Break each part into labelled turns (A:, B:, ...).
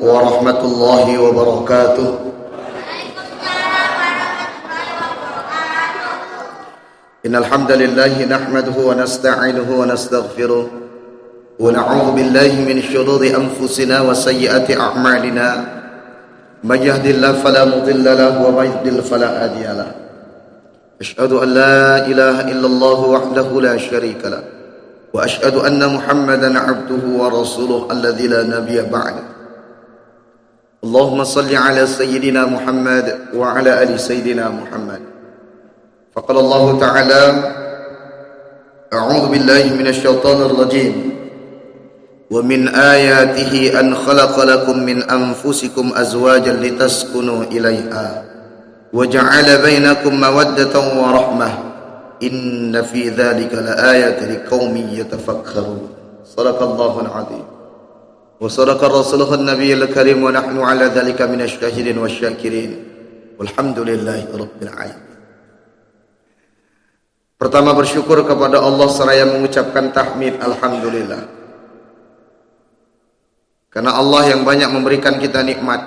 A: warahmatullahi wabarakatuh. Innal hamdalillah nahmaduhu wa nasta'inuhu wa nastaghfiruh wa na'udzu billahi min shururi anfusina wa sayyiati a'malina. May yahdihillahu fala mudilla lahu wa may yudlil fala hadiya lahu. Asyhadu an la ilaha illallah wahdahu la syarika lahu wa asyhadu anna Muhammadan 'abduhu wa rasuluhu alladzi la nabiyya ba'da. Allahumma salli ala sayyidina Muhammad wa ala ali sayyidina Muhammad. Faqala Allah Ta'ala, a'udzu billahi minasy syaithanir rajim. Wa min ayatihi an khalaqa lakum min anfusikum azwajan litaskunu ilaiha wa ja'ala bainakum mawaddatan wa rahmah. Inna fi dzalika laayatin liqaumin yatafakkarun. Shadaqallahul 'adzim. Wa sadaqa rasuluhun nabiyul karim wa nahnu 'ala dzalika minasy syahidin wasyakirin. Walhamdulillahi rabbil alamin. Pertama bersyukur kepada Allah seraya mengucapkan tahmid alhamdulillah. Karena Allah yang banyak memberikan kita nikmat.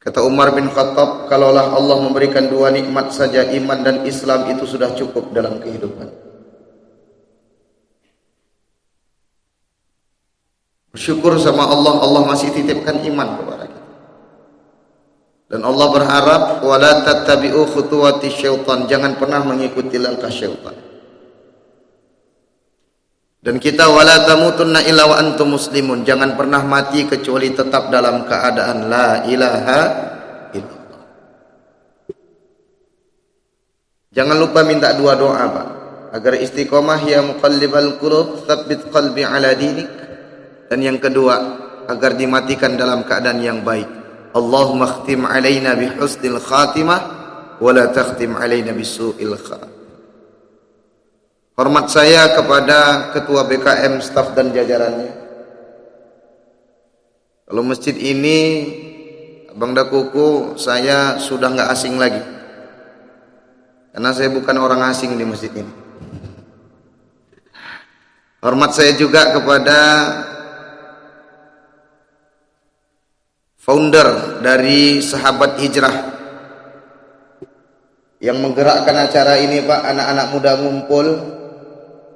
A: Kata Umar bin Khattab, kalaulah Allah memberikan dua nikmat saja, iman dan Islam, itu sudah cukup dalam kehidupan. Bersyukur sama Allah, Allah masih titipkan iman kepada kita. Dan Allah berharap wala tattabi'u khutuwati syaitan, jangan pernah mengikuti langkah syaitan. Dan kita wala tamutunna illa wa antum muslimun, jangan pernah mati kecuali tetap dalam keadaan la ilaha illallah. Jangan lupa minta dua doa, Pak, agar istiqomah, ya muqallibal qulub tsabbit qalbi ala dinik. Dan yang kedua, agar dimatikan dalam keadaan yang baik. Allahumma khtim alaina bi husnil khatimah wa la takhtim alaina bi su'il khatimah. Hormat saya kepada Ketua BKM, staf dan jajarannya. Kalau masjid ini, Bang Dakuku, saya sudah nggak asing lagi. Karena saya bukan orang asing di masjid ini. Hormat saya juga kepada founder dari Sahabat Hijrah yang menggerakkan acara ini, Pak. Anak-anak muda ngumpul,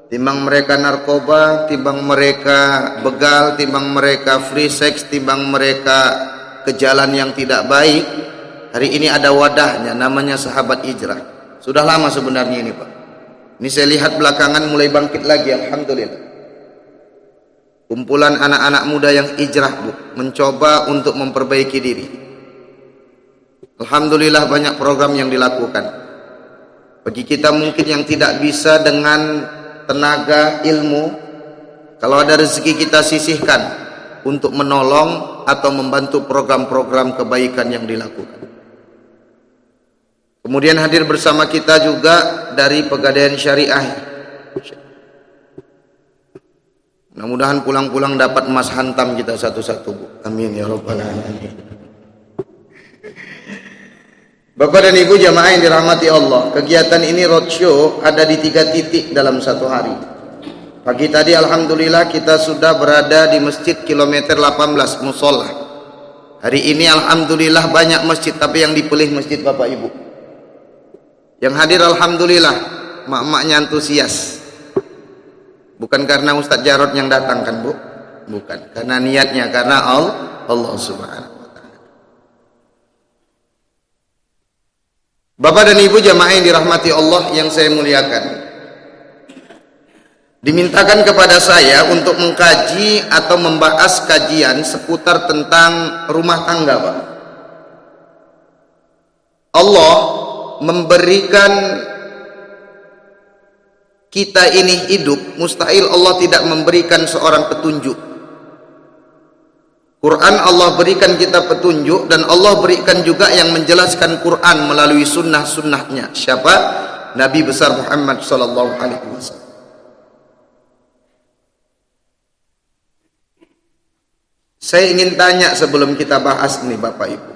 A: timbang mereka narkoba, timbang mereka begal, timbang mereka free sex, timbang mereka ke jalan yang tidak baik. Hari ini ada wadahnya, namanya Sahabat Hijrah. Sudah lama sebenarnya ini, Pak. Ini saya lihat belakangan mulai bangkit lagi, alhamdulillah. Kumpulan anak-anak muda yang hijrah, Bu, mencoba untuk memperbaiki diri. Alhamdulillah banyak program yang dilakukan. Bagi kita mungkin yang tidak bisa dengan tenaga ilmu, kalau ada rezeki kita sisihkan untuk menolong atau membantu program-program kebaikan yang dilakukan. Kemudian hadir bersama kita juga dari Pegadaian Syariah. Mudah-mudahan pulang-pulang dapat emas hantam kita satu-satu, Bu. Amin ya rabbal alamin. Bapak dan Ibu jamaah yang dirahmati Allah, kegiatan ini roadshow ada di 3 titik dalam satu hari. Pagi tadi alhamdulillah kita sudah berada di masjid kilometer 18 Musola. Hari ini alhamdulillah banyak masjid, tapi yang dipilih masjid Bapak Ibu. Yang hadir alhamdulillah mak-maknya antusias. Bukan karena Ustadz Jarod yang datang kan, Bu? Bukan. Karena niatnya, karena Allah Subhanahu wa ta'ala. Bapak dan Ibu jamaah yang dirahmati Allah yang saya muliakan. Dimintakan kepada saya untuk mengkaji atau membahas kajian seputar tentang rumah tangga, Pak. Allah memberikan kita ini hidup, mustahil Allah tidak memberikan seorang petunjuk. Quran Allah berikan kita petunjuk, dan Allah berikan juga yang menjelaskan Quran melalui sunnah-sunnahnya. Siapa? Nabi besar Muhammad sallallahu alaihi wasallam. Saya ingin tanya sebelum kita bahas nih Bapak Ibu.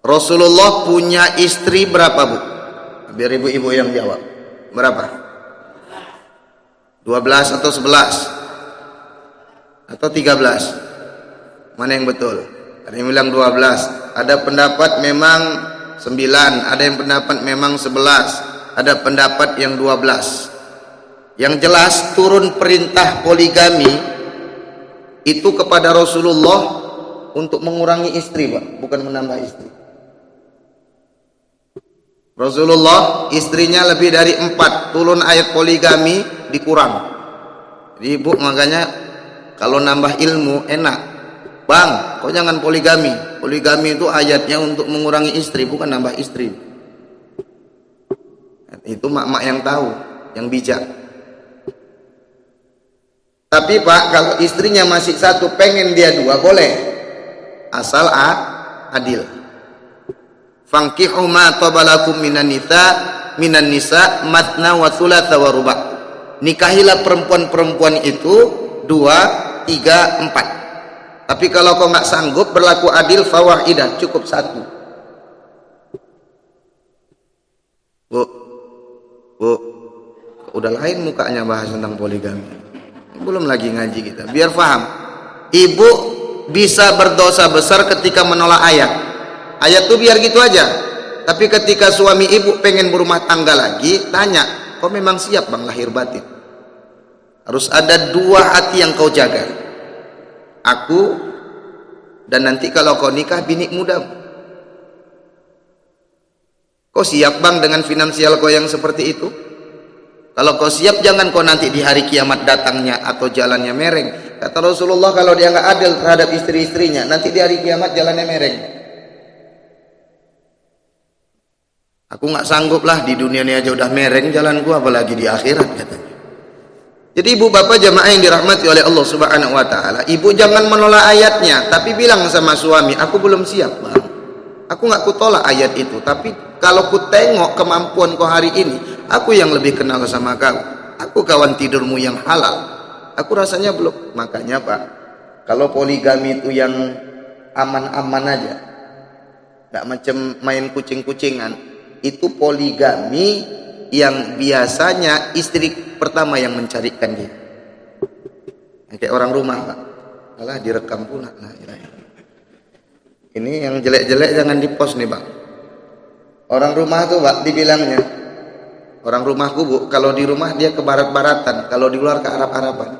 A: Rasulullah punya istri berapa, Bu? Biar ibu-ibu yang jawab. Berapa? 12 atau 11? atau 13? Mana yang betul? Ada yang bilang 12. Ada pendapat memang 9, ada yang pendapat memang 11, ada pendapat yang 12. Yang jelas turun perintah poligami itu kepada Rasulullah untuk mengurangi istri, Pak, bukan menambah istri. Rasulullah istrinya lebih dari 4, turun ayat poligami dikurang. Jadi ibu makanya kalau nambah ilmu enak, bang, kok jangan poligami. Poligami itu ayatnya untuk mengurangi istri, bukan nambah istri. Itu mak-mak yang tahu, yang bijak. Tapi Pak, kalau istrinya masih 1, pengen dia 2, boleh, asal adil. Fankihu ma tabalakum minan nisa matna wa thulatha wa ruba'. Nikahilah perempuan-perempuan itu 2, 3, 4. Tapi kalau kau nggak sanggup berlaku adil, fawahidah, cukup 1. Bu, udah lain mukanya bahas tentang poligami. Belum lagi ngaji kita, biar paham. Ibu bisa berdosa besar ketika menolak ayat. Ayat tuh biar gitu aja. Tapi ketika suami ibu pengen berumah tangga lagi, tanya, kau memang siap bang lahir batin? Harus ada 2 hati yang kau jaga. Aku, dan nanti kalau kau nikah bini muda. Kau siap bang dengan finansial kau yang seperti itu? Kalau kau siap, jangan kau nanti di hari kiamat datangnya atau jalannya mereng. Kata Rasulullah, kalau dia nggak adil terhadap istri-istrinya, nanti di hari kiamat jalannya mereng. Aku nggak sanggup lah, di dunia ini aja udah mereng jalanku, apalagi di akhirat, katanya. Jadi ibu bapak jamaah yang dirahmati oleh Allah Subhanahu wa taala, ibu jangan menolak ayatnya, tapi bilang sama suami, aku belum siap bang, aku nggak kutolak ayat itu, tapi kalau ku tengok kemampuan kau hari ini, aku yang lebih kenal sama kau, aku kawan tidurmu yang halal, aku rasanya belum. Makanya Pak, kalau poligami itu yang aman-aman aja, nggak macam main kucing-kucingan, itu poligami yang biasanya istri pertama yang mencarikan dia. Kayak orang rumah Pak, malah direkam pula. Ini yang jelek-jelek jangan dipost nih Pak. Orang rumah tuh Pak dibilangnya, orang rumahku Bu, kalau di rumah dia ke barat-baratan, kalau di luar ke Arab-Araban.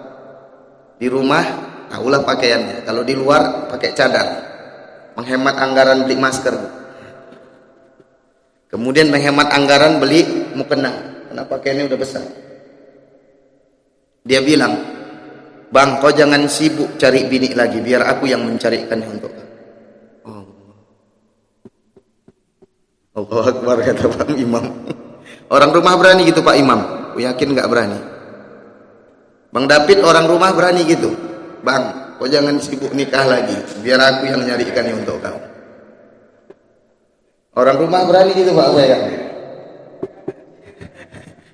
A: Di rumah tahulah pakaiannya, kalau di luar pakai cadar, menghemat anggaran beli masker Bu. Kemudian menghemat anggaran beli mukena, karena pakaiannya udah besar. Dia bilang, bang, kau jangan sibuk cari bini lagi, biar aku yang mencarikannya untuk kau. Allahu Akbar, kata Pak Imam. Orang rumah berani gitu Pak Imam, aku yakin nggak berani. Bang David orang rumah berani gitu, bang, kau jangan sibuk nikah lagi, biar aku yang nyarikannya untuk kau. Orang rumah berani gitu Pak saya.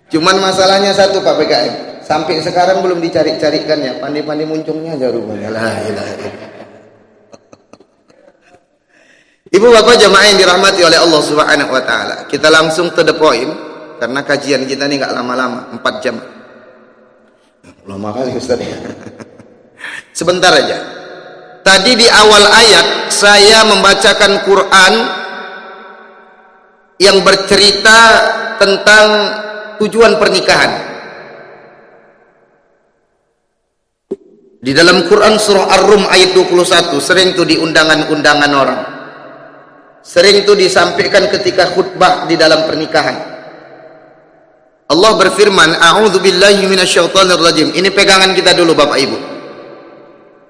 A: Cuman masalahnya satu Pak PKM, sampai sekarang belum dicari-carikannya, pandai-pandai muncungnya aja rumahnya. La ilaha illallah. Ibu bapak jamaah yang dirahmati oleh Allah Subhanahu wa taala, kita langsung to the point karena kajian kita ini nggak lama-lama, 4 jam. Lama kali Ustaz. Sebentar aja. Tadi di awal ayat saya membacakan Quran yang bercerita tentang tujuan pernikahan. Di dalam Quran surah Ar-Rum ayat 21 sering tuh di undangan-undangan orang. Sering tuh disampaikan ketika khutbah di dalam pernikahan. Allah berfirman, a'udzubillahi minasyaitonirrajim. Ini pegangan kita dulu Bapak Ibu.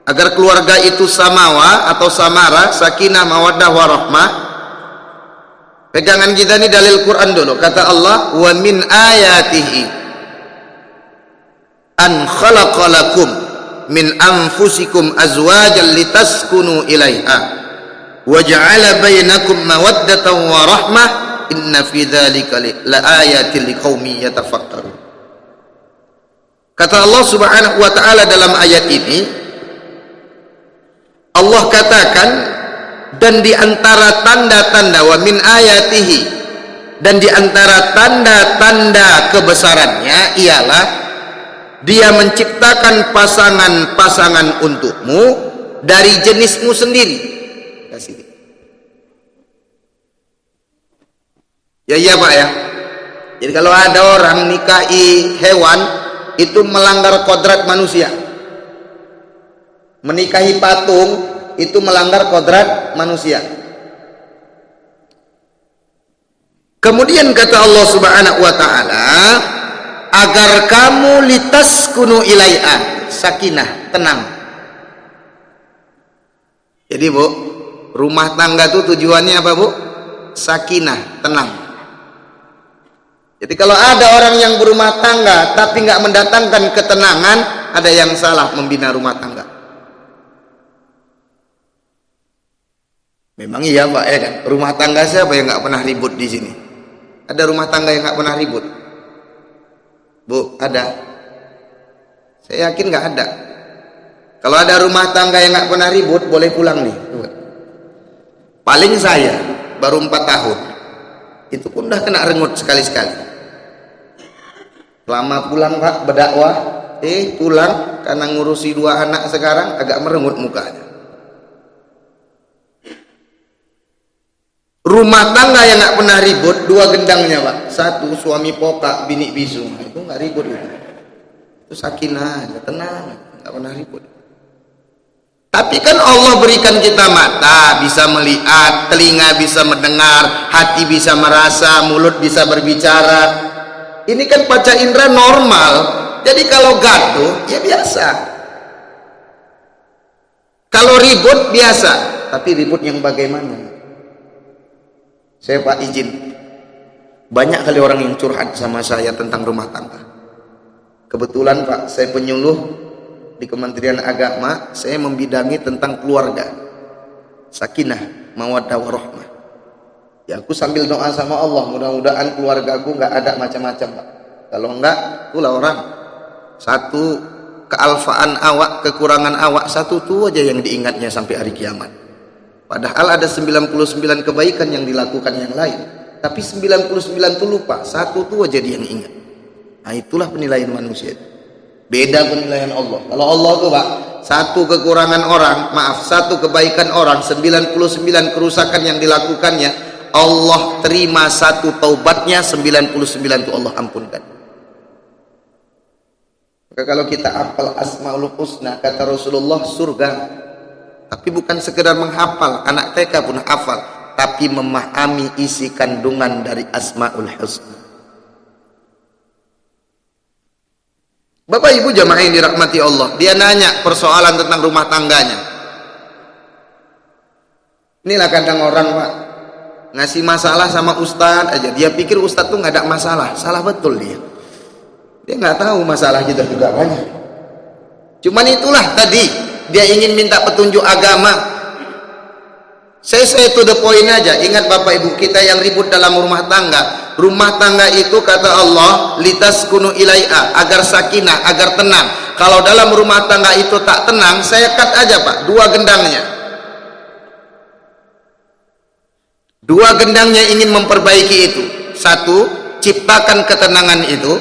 A: Agar keluarga itu samawa atau samara, sakinah, mawaddah, warahmah. Pegangan kita ini dalil Quran dulu. Kata Allah, wa min ayatihi an khalaqalakum min anfusikum azwajan litaskunu ilaiha wa ja'ala bainakum mawaddatan wa rahmah inna fi dzalika laayatin liqaumin yatafakkarun. Kata Allah Subhanahu wa taala dalam ayat ini, Allah katakan, dan di antara tanda-tanda wa min ayatihi, dan di antara tanda-tanda kebesarannya ialah Dia menciptakan pasangan-pasangan untukmu dari jenismu sendiri. Kasih. Ya iya Pak ya. Jadi kalau ada orang nikahi hewan, itu melanggar kodrat manusia. Menikahi patung itu melanggar kodrat manusia. Kemudian kata Allah Subhanahu wa taala, agar kamu litaskunu ilaiha, sakinah, tenang. Jadi Bu, rumah tangga itu tujuannya apa Bu? Sakinah, tenang. Jadi kalau ada orang yang berumah tangga tapi nggak mendatangkan ketenangan, ada yang salah membina rumah tangga. Memang iya Pak ya kan? Rumah tangga siapa yang nggak pernah ribut di sini? Ada rumah tangga yang nggak pernah ribut? Bu, ada? Saya yakin nggak ada. Kalau ada rumah tangga yang nggak pernah ribut, boleh pulang nih. Paling saya baru 4 tahun, itu pun udah kena rengut sekali-sekali. Lama pulang Pak berdakwah, pulang karena ngurusi 2 anak sekarang agak merengut mukanya. Rumah tangga yang nggak pernah ribut 2 gendangnya Pak. 1 suami pokak, bini bisu, itu nggak ribut itu sakinah, tenang, nggak pernah ribut. Tapi kan Allah berikan kita mata bisa melihat, telinga bisa mendengar, hati bisa merasa, mulut bisa berbicara. Ini kan panca indera normal. Jadi kalau gaduh ya biasa. Kalau ribut biasa. Tapi ribut yang bagaimana? Saya Pak izin. Banyak kali orang yang curhat sama saya tentang rumah tangga. Kebetulan Pak, saya penyuluh di Kementerian Agama. Saya membidangi tentang keluarga, sakinah, mawaddah warahmah. Ya aku sambil doa sama Allah, mudah-mudahan keluargaku nggak ada macam-macam Pak. Kalau enggak, itulah orang. 1 kealfaan awak, kekurangan awak, 1 tuh aja yang diingatnya sampai hari kiamat. Padahal ada 99 kebaikan yang dilakukan yang lain, tapi 99 itu lupa, 1 tuh aja dia yang ingat. Nah itulah penilaian manusia. Beda penilaian Allah. Kalau Allah tuh Pak, 1 kekurangan orang, maaf, 1 kebaikan orang, 99 kerusakan yang dilakukannya, Allah terima 1 taubatnya, 99 itu Allah ampunkan. Maka kalau kita hafal Asmaul Husna, kata Rasulullah, surga. Tapi bukan sekedar menghafal, anak TK pun hafal, tapi memahami isi kandungan dari Asmaul Husna. Bapak Ibu jamaah yang dirahmati Allah, dia nanya persoalan tentang rumah tangganya. Inilah kadang orang Pak, ngasih masalah sama ustadz aja, dia pikir ustadz tuh nggak ada masalah. Salah betul dia nggak tahu masalah kita juga banyak. Cuman itulah tadi, dia ingin minta petunjuk agama. Saya to the point aja. Ingat Bapak Ibu, kita yang ribut dalam rumah tangga itu kata Allah litaskunu ilaiha, agar sakinah, agar tenang. Kalau dalam rumah tangga itu tak tenang, saya cut aja Pak 2 gendangnya. 2 gendangnya ingin memperbaiki itu. 1, ciptakan ketenangan itu.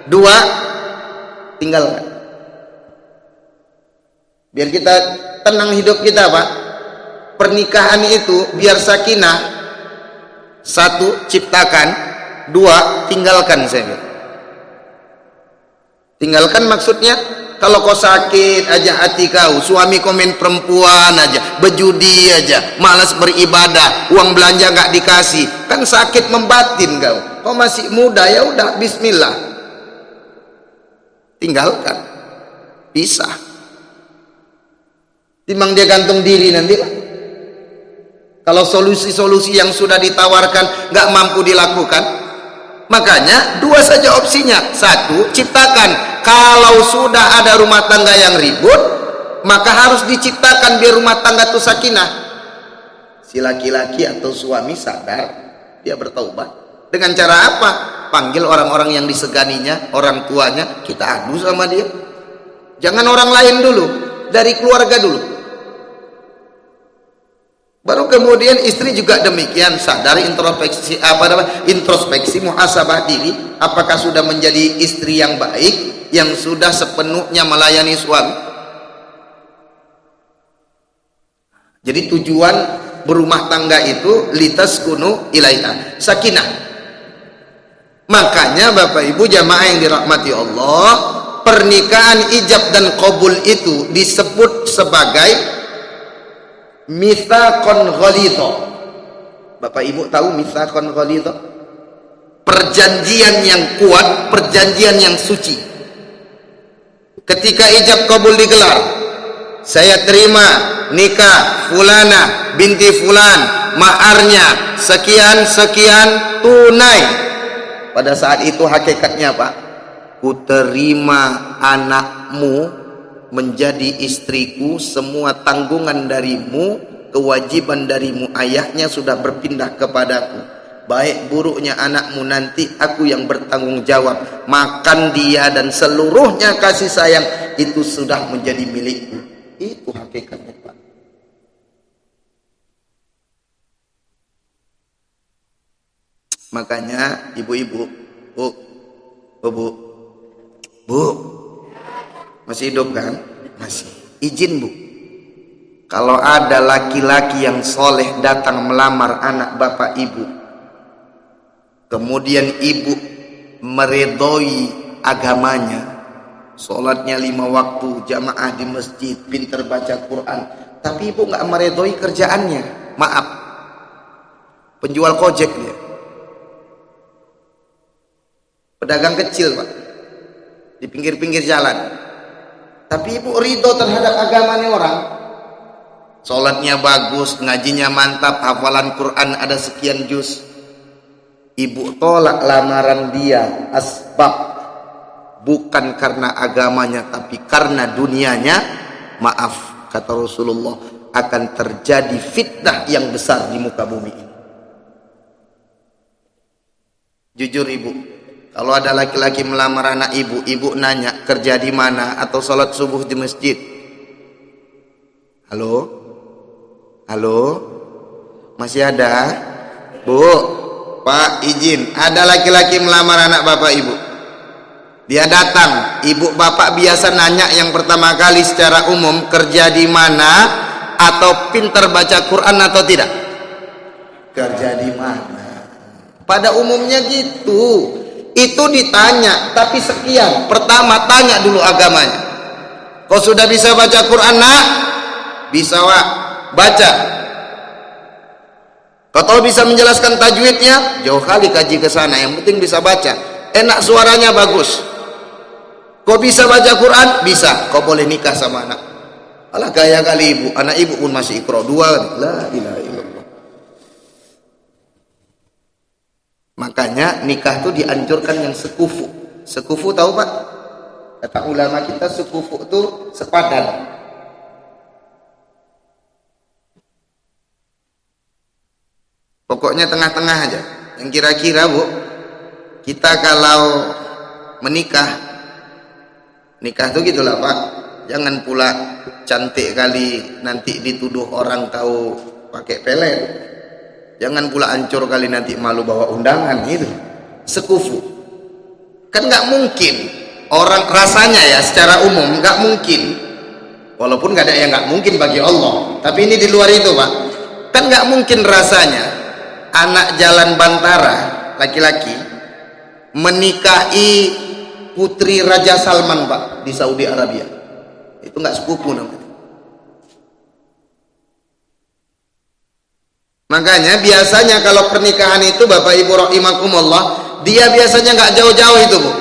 A: 2, tinggalkan. Biar kita tenang hidup kita Pak. Pernikahan itu biar sakinah. 1, ciptakan. 2, tinggalkan saya. Tinggalkan maksudnya, kalau kau sakit aja hati kau, suami komen perempuan aja, berjudi aja, malas beribadah, uang belanja nggak dikasih, kan sakit membatin kau. Kau masih muda, ya udah bismillah, tinggalkan, pisah. Timbang dia gantung diri nanti lah. Kalau solusi-solusi yang sudah ditawarkan nggak mampu dilakukan, makanya 2 saja opsinya. 1, ciptakan. Kalau sudah ada rumah tangga yang ribut, maka harus diciptakan biar rumah tangga itu sakinah. Si laki-laki atau suami sadar, dia bertaubat. Dengan cara apa? Panggil orang-orang yang diseganinya, orang tuanya, kita adu sama dia. Jangan orang lain dulu, dari keluarga dulu. Baru kemudian istri juga demikian, sadari introspeksi, introspeksi muhasabah diri, apakah sudah menjadi istri yang baik, yang sudah sepenuhnya melayani suami. Jadi tujuan berumah tangga itu litaskunu ilaiha, sakinah. Makanya Bapak Ibu jamaah yang dirahmati Allah, pernikahan ijab dan qabul itu disebut sebagai mitsaqon ghalidha. Bapak Ibu tahu mitsaqon ghalidha? Perjanjian yang kuat, perjanjian yang suci. Ketika ijab qabul digelar, saya terima nikah fulana binti fulan, maharnya sekian sekian tunai. Pada saat itu hakikatnya Pak, ku terima anakmu menjadi istriku, semua tanggungan darimu, kewajiban darimu ayahnya sudah berpindah kepadaku. Baik buruknya anakmu nanti aku yang bertanggung jawab. Makan dia dan seluruhnya kasih sayang itu sudah menjadi milikku. Itu hakikatnya Pak. Makanya ibu-ibu, bu, masih hidup kan? Masih. Izin bu, kalau ada laki-laki yang soleh datang melamar anak bapak ibu, kemudian ibu meredoi agamanya, sholatnya 5 waktu, jamaah di masjid, pintar baca Quran, tapi ibu nggak meredoi kerjaannya, maaf, penjual kojek dia, pedagang kecil Pak, di pinggir-pinggir jalan, tapi ibu ridho terhadap agamanya orang, sholatnya bagus, ngajinya mantap, hafalan Quran ada sekian juz, ibu tolak lamaran dia, asbab bukan karena agamanya tapi karena dunianya, maaf kata Rasulullah, akan terjadi fitnah yang besar di muka bumi ini. Jujur ibu, kalau ada laki-laki melamar anak ibu, ibu nanya kerja di mana atau sholat subuh di masjid. Halo? Halo? Masih ada? Bu, Pak izin, ada laki-laki melamar anak bapak ibu. Dia datang, ibu bapak biasa nanya yang pertama kali secara umum kerja di mana atau pintar baca Quran atau tidak? Kerja di mana? Pada umumnya gitu. Itu ditanya, tapi sekian. Pertama tanya dulu agamanya. Kau sudah bisa baca Quran nak? Bisa Wak, baca. Kau tahu bisa menjelaskan tajwidnya? Jauh kali kaji ke sana, yang penting bisa baca. Enak suaranya bagus. Kau bisa baca Quran? Bisa. Kau boleh nikah sama anak. Alah gaya kali ibu, anak ibu pun masih Iqra 2. La ilaha illallah. Makanya nikah itu dianjurkan yang sekufu. Sekufu tahu Pak? Kata ulama kita sekufu itu sepadan. Pokoknya tengah-tengah aja. Yang kira-kira bu, kita kalau menikah, nikah tuh gitulah Pak. Jangan pula cantik kali nanti dituduh orang tahu pakai pelet. Jangan pula ancur kali nanti malu bawa undangan gitu. Sekufu. Kan nggak mungkin orang, rasanya ya secara umum nggak mungkin. Walaupun nggak ada yang nggak mungkin bagi Allah. Tapi ini di luar itu Pak. Kan nggak mungkin rasanya anak jalan Bantara laki-laki menikahi putri Raja Salman Pak di Saudi Arabia. Itu nggak sepupu namanya. Makanya biasanya kalau pernikahan itu Bapak Ibu rahimakumullah, dia biasanya nggak jauh-jauh itu bu.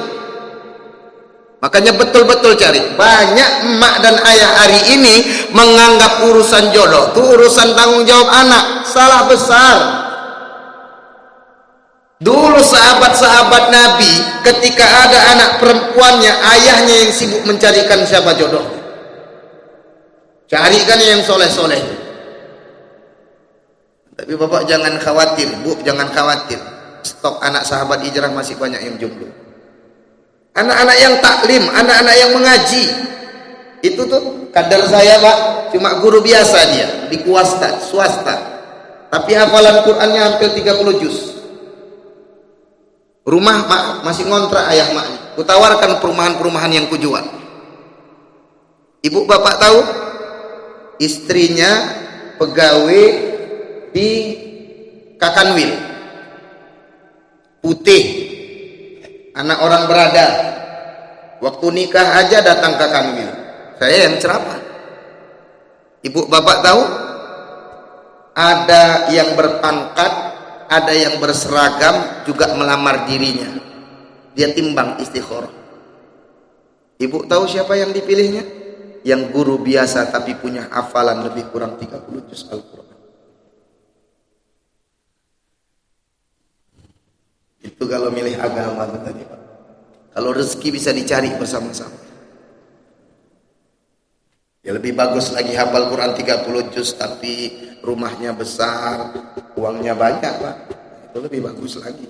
A: Makanya betul-betul cari. Banyak emak dan ayah hari ini menganggap urusan jodoh itu urusan tanggung jawab anak. Salah besar. Dulu sahabat-sahabat Nabi ketika ada anak perempuannya, ayahnya yang sibuk mencarikan siapa jodoh. Carikan yang soleh-soleh. Tapi bapak jangan khawatir, bu jangan khawatir. Stok anak sahabat hijrah masih banyak yang jomblo. Anak-anak yang taklim, anak-anak yang mengaji. Itu tuh kadar saya Pak, cuma guru biasa dia di swasta. Tapi hafalan Qur'annya hampir 30 juz. Rumah masih ngontrak ayah maknya. Kutawarkan perumahan-perumahan yang kujual. Ibu bapak tahu, istrinya pegawai di Kakanwil, putih, anak orang berada. Waktu nikah aja datang Kakanwil. Saya yang ceramah. Ibu bapak tahu, ada yang berpangkat, ada yang berseragam juga melamar dirinya. Dia timbang istikharah. Ibu tahu siapa yang dipilihnya? Yang guru biasa tapi punya hafalan lebih kurang 30 juz Al-Quran. Itu kalau milih agama tadi, Pak. Kalau rezeki bisa dicari bersama-sama. Ya lebih bagus lagi hafal Quran 30 juz tapi rumahnya besar, uangnya banyak, Pak. Itu lebih bagus lagi.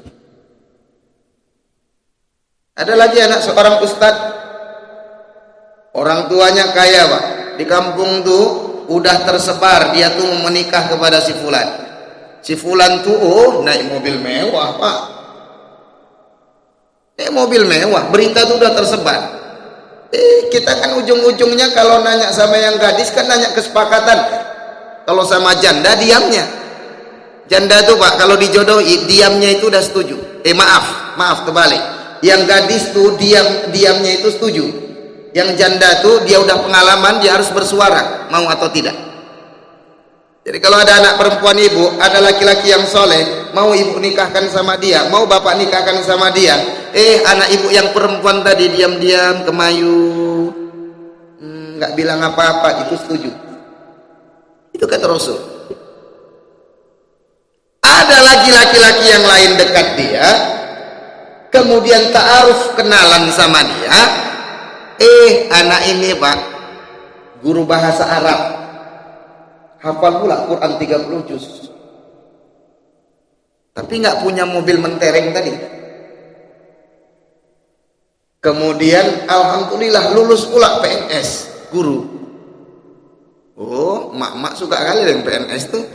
A: Ada lagi anak seorang ustadz, orang tuanya kaya, Pak. Di kampung tuh udah tersebar dia tuh menikah kepada si fulan. Si fulan tuh naik mobil mewah, Pak. Mobil mewah, berita tuh udah tersebar. Kita kan ujung-ujungnya kalau nanya sama yang gadis kan nanya kesepakatan. Kalau sama janda diamnya. Janda tuh, Pak, kalau dijodohi diamnya itu udah setuju. Maaf terbalik. Yang gadis tuh diamnya itu setuju. Yang janda tuh dia udah pengalaman, dia harus bersuara mau atau tidak. Jadi kalau ada anak perempuan ibu, ada laki-laki yang soleh, mau ibu nikahkan sama dia, mau bapak nikahkan sama dia, anak ibu yang perempuan tadi diam-diam kemayu, nggak bilang apa-apa, itu setuju. Itu kata Rasul. Ada lagi laki-laki yang lain dekat dia, kemudian ta'aruf, kenalan sama dia, anak ini, Pak, guru bahasa Arab, hafal pula Quran 30 juz, tapi nggak punya mobil mentereng tadi. Kemudian alhamdulillah lulus pula PNS, guru. Oh, mak suka kali dengan PNS tuh.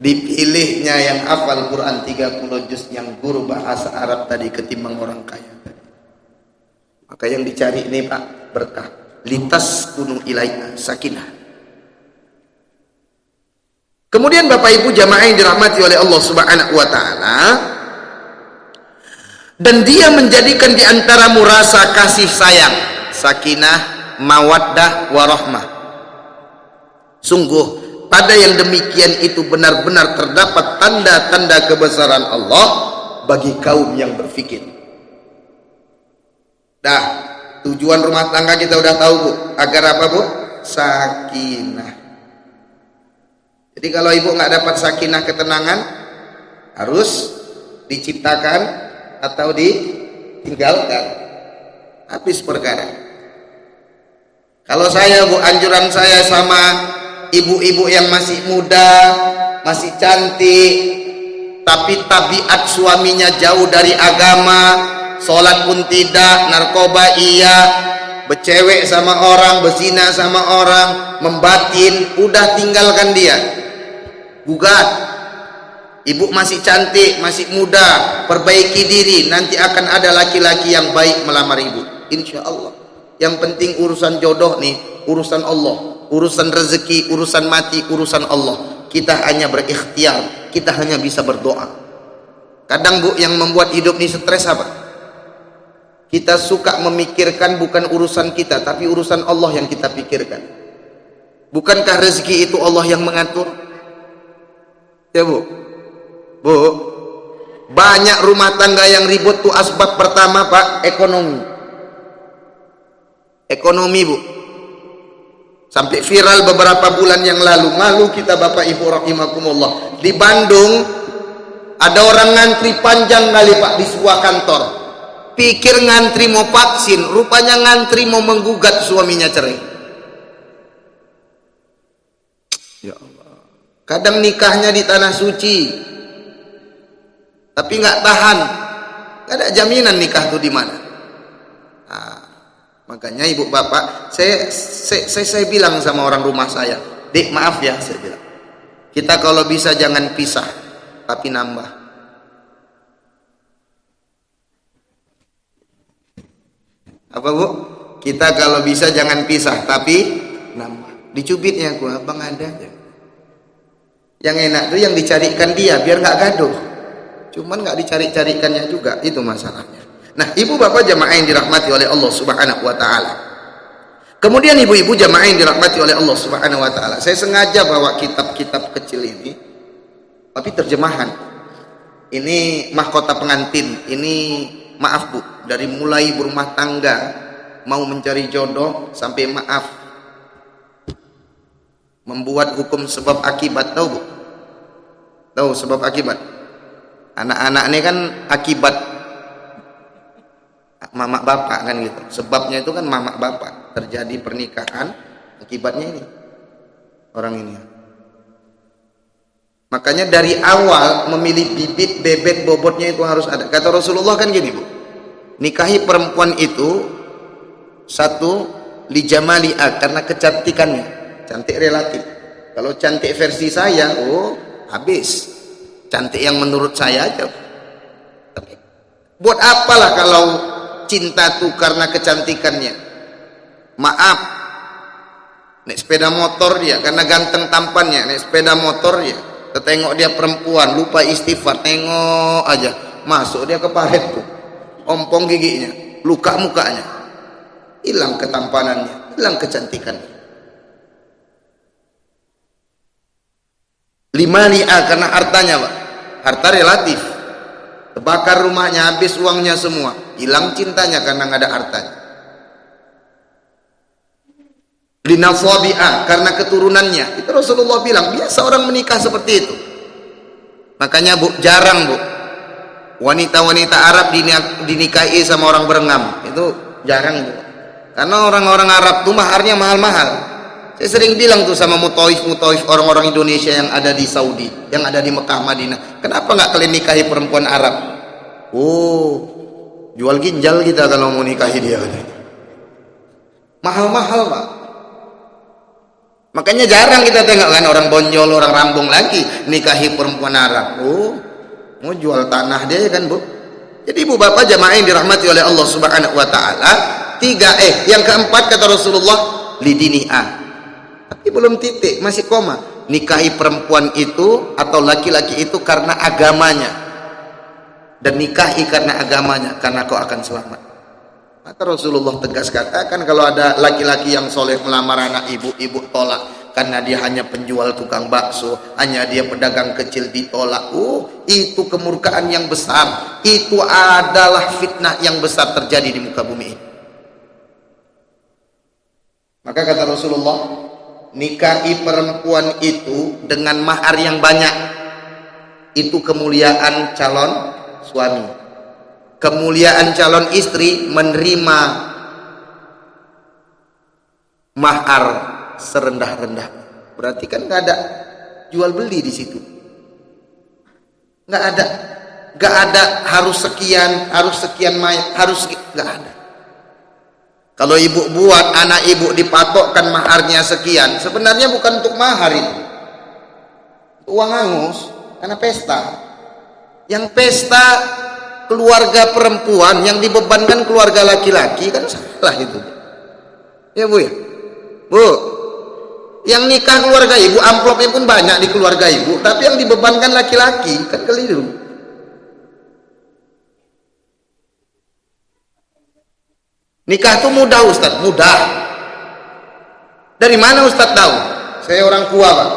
A: Dipilihnya yang hafal Quran 30 juz, yang guru bahasa Arab tadi ketimbang orang kaya. Maka yang dicari ini, Pak, berkah. Lintas gunung ilaiha sakinah. Kemudian Bapak Ibu jamaah yang dirahmati oleh Allah Subhanahu wa taala, dan dia menjadikan di antaramu rasa kasih sayang, sakinah, mawaddah, warahmah. Sungguh pada yang demikian itu benar-benar terdapat tanda-tanda kebesaran Allah bagi kaum yang berfikir. Dah, tujuan rumah tangga kita udah tahu, Bu. Agar apa, Bu? Sakinah. Jadi kalau ibu nggak dapat sakinah, ketenangan, harus diciptakan atau ditinggalkan. Habis perkara. Kalau saya, Bu, anjuran saya sama ibu-ibu yang masih muda, masih cantik, tapi tabiat suaminya jauh dari agama, sholat pun tidak, narkoba iya, bercewek sama orang, berzina sama orang, membatin, udah tinggalkan dia. Gugat. Ibu masih cantik, masih muda, perbaiki diri, nanti akan ada laki-laki yang baik melamar ibu, insya Allah. Yang penting urusan jodoh nih, urusan Allah. Urusan rezeki, urusan mati, urusan Allah. Kita hanya berikhtiar, kita hanya bisa berdoa. Kadang, Bu, yang membuat hidup ini stres apa? Kita suka memikirkan bukan urusan kita, tapi urusan Allah yang kita pikirkan. Bukankah rezeki itu Allah yang mengatur? Ya, Bu. Bu, banyak rumah tangga yang ribut tuh asbab pertama, Pak, ekonomi. Ekonomi, Bu. Sampai viral beberapa bulan yang lalu. Malu kita, Bapak Ibu rahimakumullah. Di Bandung ada orang ngantri panjang kali, Pak, di sebuah kantor. Pikir ngantri mau vaksin, rupanya ngantri mau menggugat suaminya cerai. Ya Allah. Kadang nikahnya di tanah suci, tapi nggak tahan. Nggak ada jaminan nikah tuh di mana. Nah, makanya ibu bapak, saya bilang sama orang rumah saya, Dek, maaf ya, saya bilang, kita kalau bisa jangan pisah, tapi nambah. Apa Bu? Kita kalau bisa jangan pisah, tapi nambah. Dicubitnya aku, abang ada aja. Yang enak tuh yang dicarikan dia, biar nggak gaduh. Cuman nggak dicari-carikannya juga, itu masalahnya. Nah, ibu bapak jamaah yang dirahmati oleh Allah Subhanahu wa taala. Kemudian ibu-ibu jamaah yang dirahmati oleh Allah Subhanahu wa taala. Saya sengaja bawa kitab-kitab kecil ini, tapi terjemahan. Ini mahkota pengantin. Ini maaf Bu, dari mulai berumah tangga, mau mencari jodoh sampai maaf membuat hukum sebab akibat. Tahu Bu? Tahu sebab akibat? Anak-anak ini kan akibat mamak bapak kan gitu. Sebabnya itu kan mamak bapak. Terjadi pernikahan, akibatnya ini orang ini. Makanya dari awal memilih bibit, bebek, bobotnya itu harus ada. Kata Rasulullah kan gini Bu, nikahi perempuan itu satu lijamali'a, karena kecantikannya. Cantik relatif. Kalau cantik versi saya, oh habis. Cantik yang menurut saya aja. Tapi buat apalah kalau cinta tuh karena kecantikannya. Maaf, naik sepeda motor dia karena ganteng tampannya, naik sepeda motor dia, ketengok dia perempuan, lupa istighfar, tengok aja, masuk dia ke paret tuh, ompong giginya, luka mukanya, hilang ketampanannya, hilang kecantikannya. Limali'a, karena hartanya Pak, harta relatif, terbakar rumahnya, habis uangnya semua, hilang cintanya karena nggak ada hartanya. Linasabi'a, karena keturunannya. Itu Rasulullah bilang biasa orang menikah seperti itu. Makanya Bu, jarang Bu wanita-wanita Arab dinikahi sama orang berengam. Itu jarang Bu, karena orang-orang Arab tuh maharnya mahal-mahal. Saya sering bilang tuh sama mutaif orang-orang Indonesia yang ada di Saudi, yang ada di Mekah Madinah, kenapa nggak kalian nikahi perempuan Arab? Oh, jual ginjal kita kalau mau nikahi dia. Mahal-mahal Pak. Makanya jarang kita tengok kan orang bonjol, orang rambung lagi nikahi perempuan Arab. Oh, mau jual tanah dia kan Bu. Jadi ibu bapak jamaah yang dirahmati oleh Allah Subhanahu wa taala, yang keempat kata Rasulullah, lidini'ah. Tapi belum titik, masih koma. Nikahi perempuan itu atau laki-laki itu karena agamanya. Dan nikahi karena agamanya, karena kau akan selamat. Maka Rasulullah tegas katakan, kalau ada laki-laki yang soleh melamar anak ibu tolak karena dia hanya penjual tukang bakso, hanya dia pedagang kecil ditolak. Itu kemurkaan yang besar. Itu adalah fitnah yang besar terjadi di muka bumi ini. Maka kata Rasulullah, nikahi perempuan itu dengan mahar yang banyak. Itu kemuliaan calon suami. Kemuliaan calon istri menerima mahar serendah-rendah. Berarti kan nggak ada jual beli di situ. Nggak ada harus sekian nggak ada. Kalau ibu buat anak ibu dipatokkan maharnya sekian, sebenarnya bukan untuk mahar itu. Uang hangus karena pesta. Yang pesta keluarga perempuan, yang dibebankan keluarga laki-laki, kan salah itu. Ya Bu ya. Bu, yang nikah keluarga ibu, amplopnya pun banyak di keluarga ibu, tapi yang dibebankan laki-laki, kan keliru. Nikah itu mudah Ustaz, mudah. Dari mana Ustaz tahu? Saya orang Kua Pak.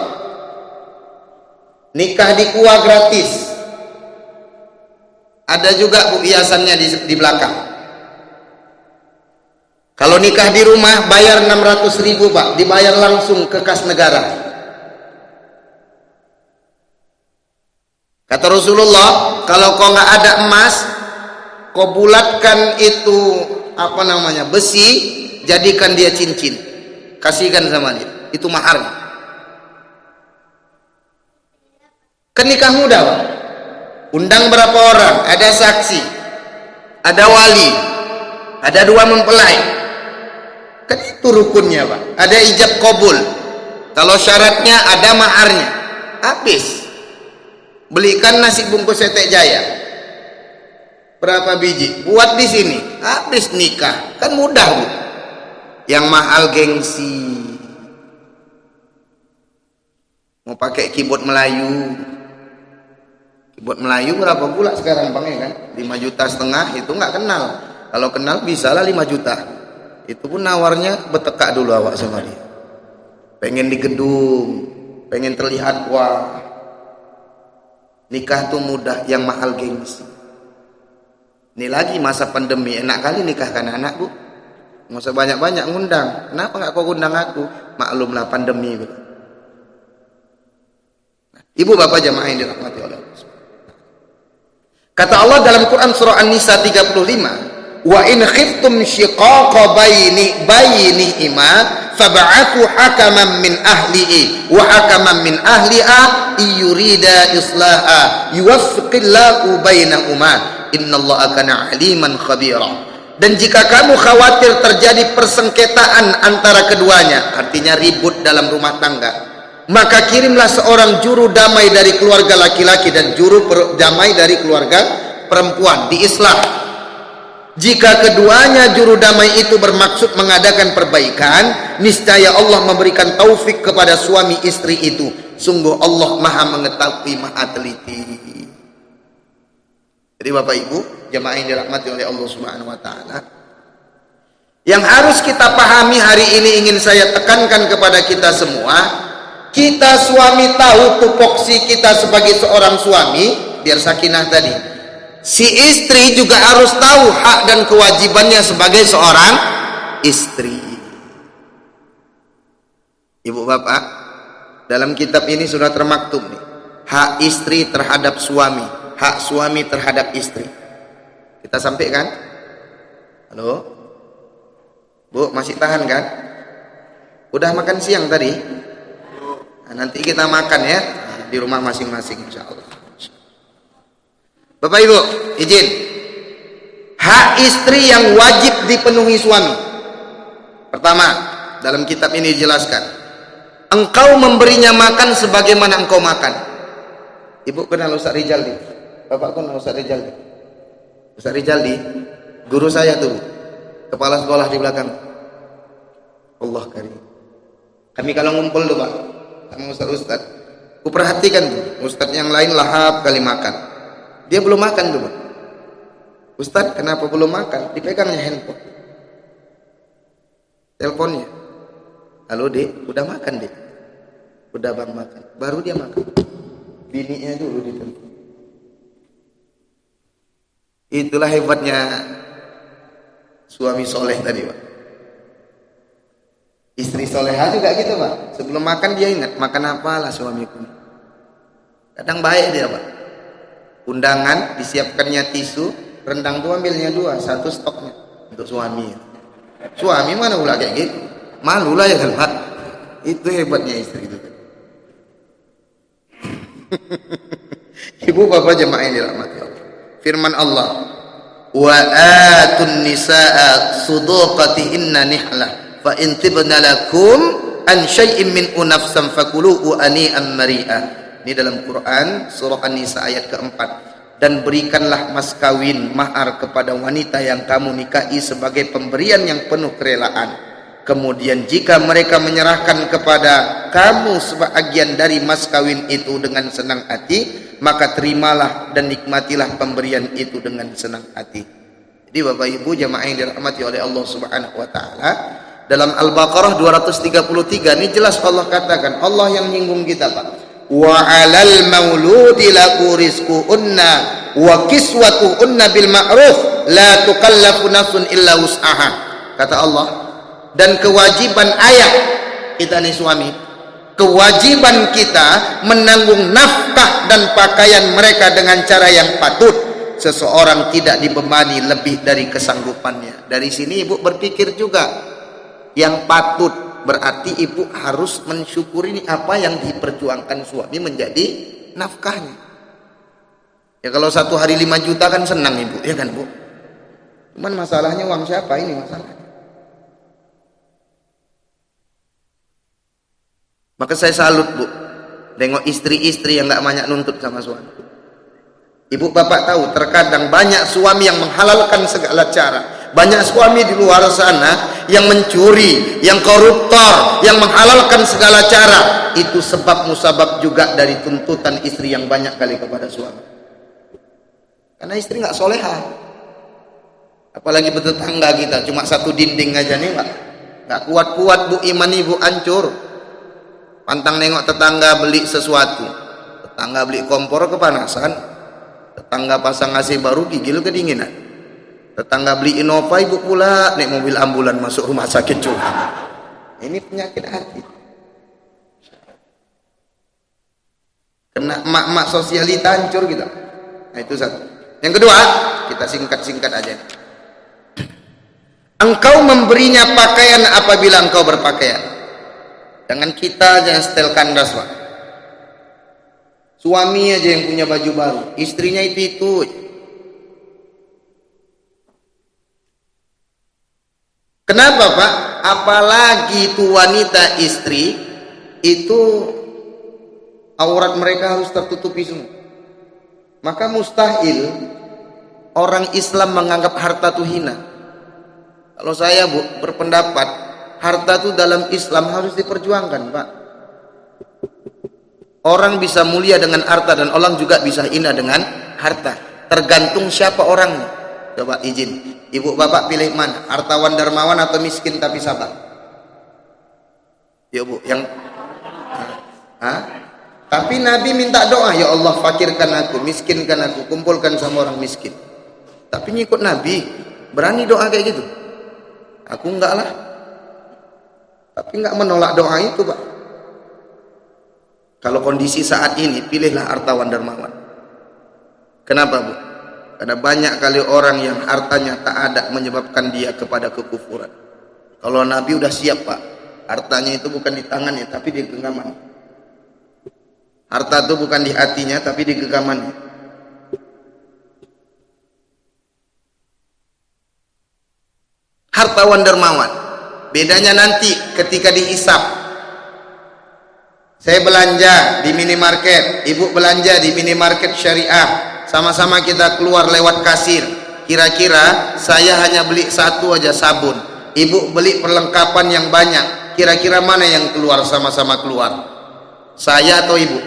A: Nikah di Kua gratis. Ada juga Bu hiasannya di belakang. Kalau nikah di rumah bayar 600.000 Pak, dibayar langsung ke kas negara. Kata Rasulullah, kalau kau nggak ada emas, kau bulatkan itu besi, jadikan dia cincin, kasihkan sama dia, itu maharnya. Kan nikah mudah Pak. Undang berapa orang, ada saksi, ada wali, ada 2 mempelai. Kan itu rukunnya Pak. Ada ijab kabul. Kalau syaratnya ada maharnya. Habis. Belikan nasi bungkus Sete Jaya. Berapa biji? Buat di sini. Habis nikah. Kan mudah, Bu. Yang mahal gengsi. Mau pakai keyboard Melayu. Keyboard Melayu berapa pula sekarang, Bang, ya kan? 5,5 juta itu nggak kenal. Kalau kenal bisa lah 5 juta. Itu pun nawarnya bertekak dulu awak sama dia. Pengen di gedung, pengen terlihat wah. Nikah tuh mudah, yang mahal gengsi. Ini lagi masa pandemi, enak kali nikahkan anak, Bu. Nggak usah banyak-banyak ngundang. Kenapa nggak kau undang aku? Maklumlah pandemi. Nah, ibu bapak jamaah yang dirahmati oleh Allah. Kata Allah dalam Quran surah An-Nisa 35, wa in khiftum shiqaqa bainihima fab'athu hakaman min ahlihi wa hakaman min ahliha yurida islaha yuwaffiqillahu bainahuma innallaha kana aliman khabira. Dan jika kamu khawatir terjadi persengketaan antara keduanya, artinya ribut dalam rumah tangga, maka kirimlah seorang juru damai dari keluarga laki-laki dan juru damai dari keluarga perempuan, diislah. Jika keduanya juru damai itu bermaksud mengadakan perbaikan, niscaya Allah memberikan taufik kepada suami istri itu. Sungguh Allah Maha mengetahui, Maha teliti. Jadi Bapak Ibu, jamaah yang dirahmati oleh Allah Subhanahu wa taala, yang harus kita pahami hari ini ingin saya tekankan kepada kita semua, kita suami tahu tupoksi kita sebagai seorang suami, biar sakinah tadi. Si istri juga harus tahu hak dan kewajibannya sebagai seorang istri. Ibu bapak, dalam kitab ini sudah termaktub nih, hak istri terhadap suami, hak suami terhadap istri. Kita sampaikan? Halo? Bu, masih tahan kan? Udah makan siang tadi? Nah, nanti kita makan ya di rumah masing-masing insya Allah. Bapak Ibu, izin. Hak istri yang wajib dipenuhi suami. Pertama, dalam kitab ini dijelaskan, engkau memberinya makan sebagaimana engkau makan. Ibu kenal Ustaz Rijaldi? Bapak kenal Ustaz Rijaldi? Ustaz Rijaldi, guru saya tuh, kepala sekolah di belakang. Allah karim. Kami kalau ngumpul tuh Pak, sama Ustaz, ku perhatikan tuh, Ustaz yang lain lahap kali makan, dia belum makan tuh Pak. Ustaz kenapa belum makan? Dipegangnya handphone, teleponnya. Halo Dek, udah makan Dek? Udah Bang makan. Baru dia makan. Bininya dulu ditelepon. Itulah hebatnya suami soleh tadi Pak. Istri soleha juga gitu Pak. Sebelum makan dia ingat, makan apalah suamiku. Kadang baik dia Pak. Undangan, disiapkannya tisu, rendang tuh ambilnya 2, 1 stoknya untuk suami. Suami mana pula kayak gitu? Malu lah ya kan Pak. Itu hebatnya istri itu. Ibu bapak jemaah yang dirahmati Allah. Firman Allah, wa atun nisaa sudaqatihinna nihlah fa in tibna lakum an syai'in min nafsan fakuluhu ani'an mari'ah. Ini dalam Quran surah An-Nisa ayat keempat. Dan berikanlah mas kawin mahar kepada wanita yang kamu nikahi sebagai pemberian yang penuh kerelaan. Kemudian jika mereka menyerahkan kepada kamu sebahagian dari mas kawin itu dengan senang hati, maka terimalah dan nikmatilah pemberian itu dengan senang hati. Jadi Bapak Ibu jamaah yang dirahmati oleh Allah Subhanahu wa taala, dalam Al-Baqarah 233 ini jelas Allah katakan, Allah yang nyinggung kita Pak. Wa 'alal mauludi lahu rizquhunna wa kiswatuhunna bil ma'ruf la tukallafu nafsun illa wus'aha. Kata Allah, dan kewajiban ayah kita nih suami, kewajiban kita menanggung nafkah dan pakaian mereka dengan cara yang patut. Seseorang tidak dibebani lebih dari kesanggupannya. Dari sini ibu berpikir juga yang patut. Berarti ibu harus mensyukuri apa yang diperjuangkan suami menjadi nafkahnya. Ya kalau satu hari 5 juta kan senang ibu, ya kan Bu? Cuman masalahnya uang siapa ini masalahnya. Maka saya salut Bu, tengok istri-istri yang gak banyak nuntut sama suami. Ibu bapak tahu, terkadang banyak suami yang menghalalkan segala cara. Banyak suami di luar sana yang mencuri, yang koruptor, yang menghalalkan segala cara. Itu sebab musabab juga dari tuntutan istri yang banyak kali kepada suami. Karena istri nggak soleha. Apalagi bertetangga kita, cuma satu dinding aja nih, Pak. Nggak kuat-kuat bu, iman ibu hancur. Pantang nengok tetangga beli sesuatu. Tetangga beli kompor kepanasan. Tetangga pasang AC baru gigil kedinginan. Tetangga beli Innova, ibu pula naik mobil ambulan masuk rumah sakit juga. Ini penyakit hati. Kena mak-mak sosialita hancur kita. Nah itu satu. Yang kedua, kita singkat-singkat aja. Engkau memberinya pakaian apabila engkau berpakaian. Jangan kita jangan setel kandas, Pak. Suami aja yang punya baju baru, istrinya itu. Kenapa, Pak? Apalagi itu wanita istri, itu aurat mereka harus tertutupi semua. Maka mustahil orang Islam menganggap harta itu hina. Kalau saya, Bu, berpendapat harta itu dalam Islam harus diperjuangkan, Pak. Orang bisa mulia dengan harta dan orang juga bisa hina dengan harta. Tergantung siapa orangnya. Coba izin, ibu bapak pilih mana? Hartawan dermawan atau miskin tapi sabar? Ya Bu, yang tapi Nabi minta doa, ya Allah fakirkan aku, miskinkan aku, kumpulkan sama orang miskin. Tapi ngikut Nabi, berani doa kayak gitu? Aku enggak lah. Tapi enggak menolak doa itu, Pak. Kalau kondisi saat ini, pilihlah hartawan dermawan. Kenapa, Bu? Karena banyak kali orang yang hartanya tak ada menyebabkan dia kepada kekufuran. Kalau Nabi udah siap, Pak. Hartanya itu bukan di tangannya, tapi di genggaman. Harta itu bukan di hatinya, tapi di genggamannya. Hartawan dermawan. Bedanya nanti ketika dihisab. Saya belanja di minimarket, ibu belanja di minimarket syariah, sama-sama kita keluar lewat kasir. Kira-kira saya hanya beli satu aja sabun, ibu beli perlengkapan yang banyak. Kira-kira mana yang keluar sama-sama keluar? Saya atau ibu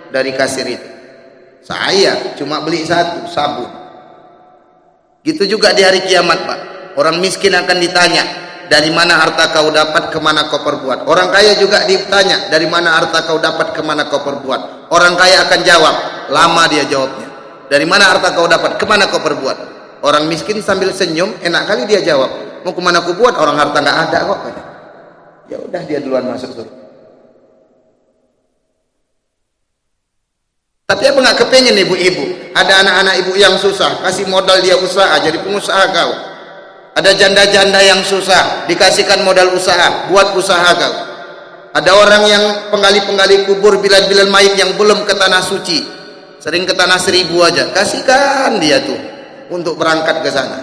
A: dari kasir itu? Saya cuma beli satu sabun. Gitu juga di hari kiamat, Pak. Orang miskin akan ditanya, dari mana harta kau dapat, kemana kau perbuat. Orang kaya juga ditanya, dari mana harta kau dapat, kemana kau perbuat. Orang kaya akan jawab, lama dia jawabnya. Dari mana harta kau dapat, kemana kau perbuat. Orang miskin sambil senyum, enak kali dia jawab, mau kemana kau buat, orang harta nggak ada kok. Ya udah dia duluan masuk surga. Tapi apa nggak kepengen ibu-ibu, ada anak-anak ibu yang susah, kasih modal dia usaha, jadi pengusaha kau. Ada janda-janda yang susah, dikasihkan modal usaha, buat usaha kau. Ada orang yang penggali-penggali kubur, bilal-bilal mayit yang belum ke tanah suci, sering ke tanah 1000 aja, kasihkan dia tuh untuk berangkat ke sana.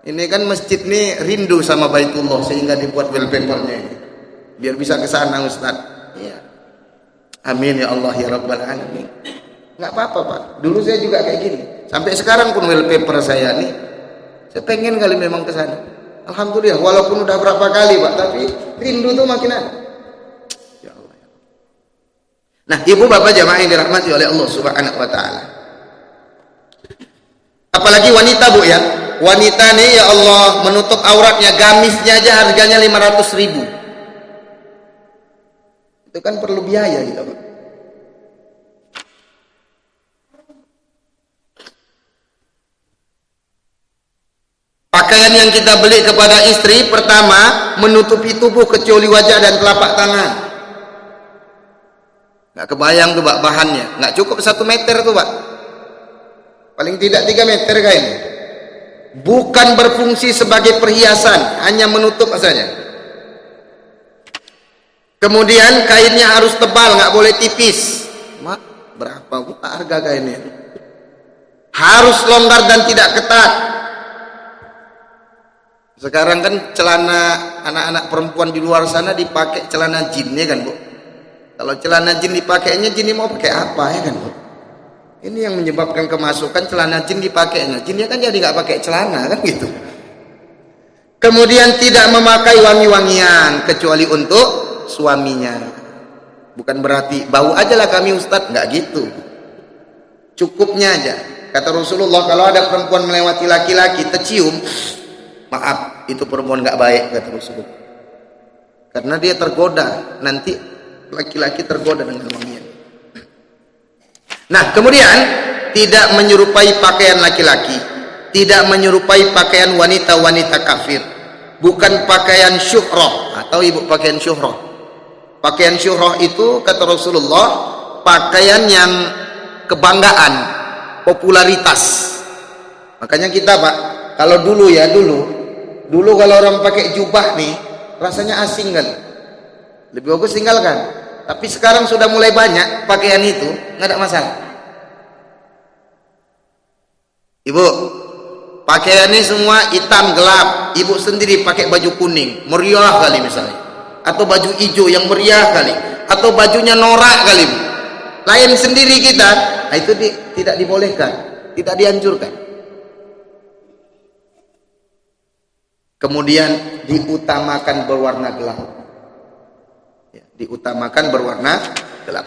A: Ini kan masjid nih rindu sama Baitullah sehingga dibuat wallpapernya ini, biar bisa ke sana, Ustaz. Ya. Amin ya Allah ya Rabbal Alamin. Nggak apa-apa, Pak. Dulu saya juga kayak gini. Sampai sekarang pun wallpaper saya nih, saya pengen kali memang ke sana. Alhamdulillah, walaupun udah berapa kali, Pak, tapi rindu tuh makin ada. Ya Allah. Nah, ibu bapak jamaah yang dirahmati oleh Allah Subhanahu wa taala. Apalagi wanita, Bu, ya. Wanita nih ya Allah menutup auratnya, gamisnya aja harganya 500.000. Itu kan perlu biaya gitu, Pak. Pakaian yang kita beli kepada istri, pertama menutupi tubuh kecuali wajah dan telapak tangan. Nggak kebayang tuh, Pak, bahannya. Nggak cukup 1 meter tuh, Pak. Paling tidak 3 meter kain. Bukan berfungsi sebagai perhiasan, hanya menutup saja. Kemudian kainnya harus tebal, nggak boleh tipis. Mak, berapa Bu harga kainnya? Harus longgar dan tidak ketat. Sekarang kan celana anak-anak perempuan di luar sana dipakai celana jin, ya kan, Bu? Kalau celana jin dipakainya, jin ini mau pakai apa, ya kan, Bu? Ini yang menyebabkan kemasukan celana jin dipakainya. Jinnya kan jadi nggak pakai celana kan gitu. Kemudian tidak memakai wangi-wangian kecuali untuk suaminya. Bukan berarti bau aja lah kami Ustadz, nggak gitu. Cukupnya aja. Kata Rasulullah, kalau ada perempuan melewati laki-laki tercium, maaf, itu perempuan nggak baik, kata Rasulullah. Karena dia tergoda, nanti laki-laki tergoda dengan wangian. Nah, kemudian tidak menyerupai pakaian laki-laki, tidak menyerupai pakaian wanita-wanita kafir, bukan pakaian syuhrah atau ibu pakaian syuhrah. Pakaian syuhrah itu kata Rasulullah pakaian yang kebanggaan, popularitas. Makanya kita Pak, kalau dulu kalau orang pakai jubah nih rasanya asing kan, lebih bagus tinggalkan. Tapi sekarang sudah mulai banyak pakaian itu, nggak ada masalah. Ibu, pakaiannya semua hitam gelap, ibu sendiri pakai baju kuning, meriah kali misalnya, atau baju hijau yang meriah kali, atau bajunya norak kali, lain sendiri kita, nah itu tidak dibolehkan, tidak dianjurkan. Kemudian diutamakan berwarna gelap. Diutamakan berwarna gelap.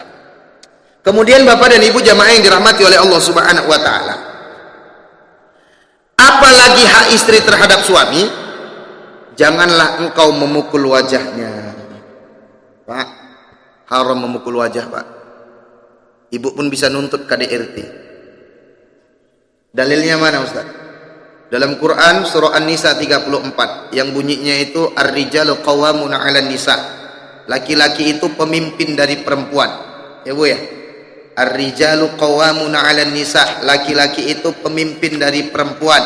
A: Kemudian Bapak dan Ibu jamaah yang dirahmati oleh Allah Subhanahu wa taala. Apalagi hak istri terhadap suami, janganlah engkau memukul wajahnya. Pak, haram memukul wajah, Pak. Ibu pun bisa nuntut KDRT. Dalilnya mana, Ustaz? Dalam Quran surah An-Nisa 34 yang bunyinya itu ar-rijalu qawwamuna 'alan nisa. Laki-laki itu pemimpin dari perempuan. Ya Bu ya. Ar-rijalu qawwamuna 'alan nisa. Laki-laki itu pemimpin dari perempuan.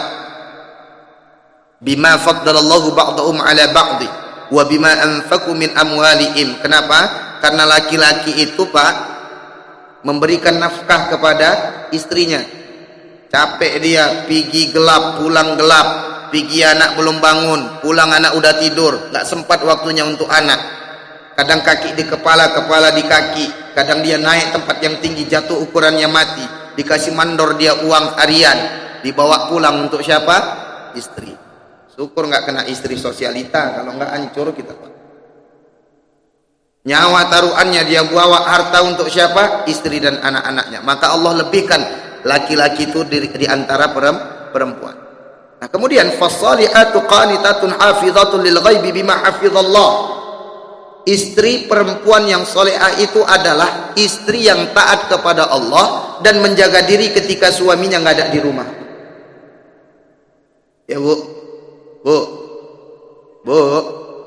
A: Bima faddalallahu ba'dahum 'ala ba'di wa bima anfaqu min amwalihim. Kenapa? Karena laki-laki itu Pak memberikan nafkah kepada istrinya. Capek dia, pergi gelap, pulang gelap, pergi anak belum bangun, pulang anak udah tidur, nggak sempat waktunya untuk anak. Kadang kaki di kepala, kepala di kaki. Kadang dia naik tempat yang tinggi, jatuh ukurannya mati. Dikasih mandor dia uang harian, dibawa pulang untuk siapa? Istri. Syukur nggak kena istri sosialita, kalau nggak hancur kita Pak. Nyawa taruhannya dia bawa harta untuk siapa? Istri dan anak-anaknya. Maka Allah lebihkan laki-laki itu di antara perempuan. Nah, kemudian fassalihatu qanitatun hafizatun lil ghaibi bima hafizallah. Istri perempuan yang solehah itu adalah istri yang taat kepada Allah dan menjaga diri ketika suaminya nggak ada di rumah. Ya Bu,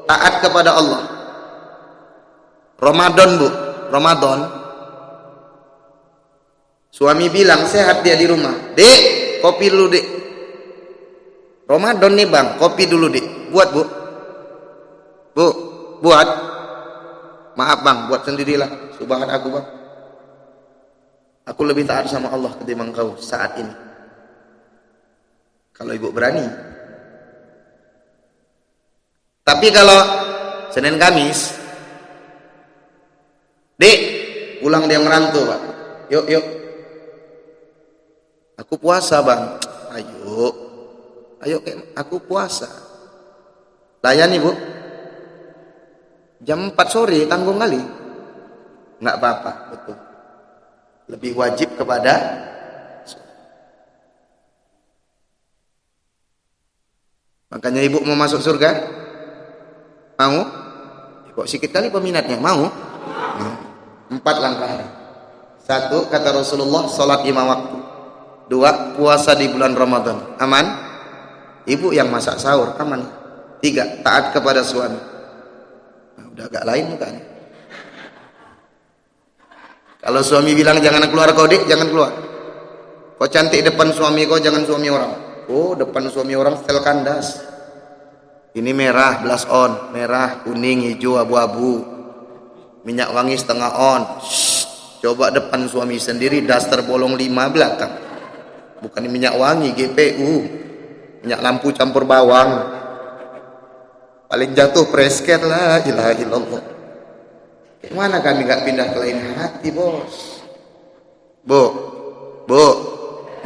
A: taat kepada Allah. Ramadan Bu, Ramadan. Suami bilang sehat dia di rumah. Dek, kopi dulu dek. Ramadan nih bang, kopi dulu dek. Buat Bu. Bu, buat. Maaf bang, buat sendirilah. Subhan aku bang. Aku lebih taat sama Allah ketimbang kau saat ini. Kalau ibu berani. Tapi kalau Senin Kamis, dek, pulang dia merantau pak. Yuk. Aku puasa bang. Ayo, aku puasa. Layani bu. Jam 4 sore tanggung kali. Enggak apa-apa, betul. Lebih wajib kepada makanya ibu mau masuk surga? Mau? Kok sedikit kali peminatnya? Mau? 4 langkah. 1 kata Rasulullah, salat 5 waktu. 2 puasa di bulan Ramadan. Aman? Ibu yang masak sahur, aman. 3 taat kepada suami. Udah agak lain kan. Kalau suami bilang jangan keluar kau dek, jangan keluar. Kau cantik depan suami kau, jangan suami orang. Oh, depan suami orang setel kandas. Ini merah, blush on, merah, kuning, hijau, abu-abu. Minyak wangi setengah on. Shhh. Coba depan suami sendiri daster bolong 5 belakang. Bukan minyak wangi, GPU. Minyak lampu campur bawang. Paling jatuh presket lah, ilaha illallah. Gimana kami gak pindah ke lain hati bos? Bu, Bu,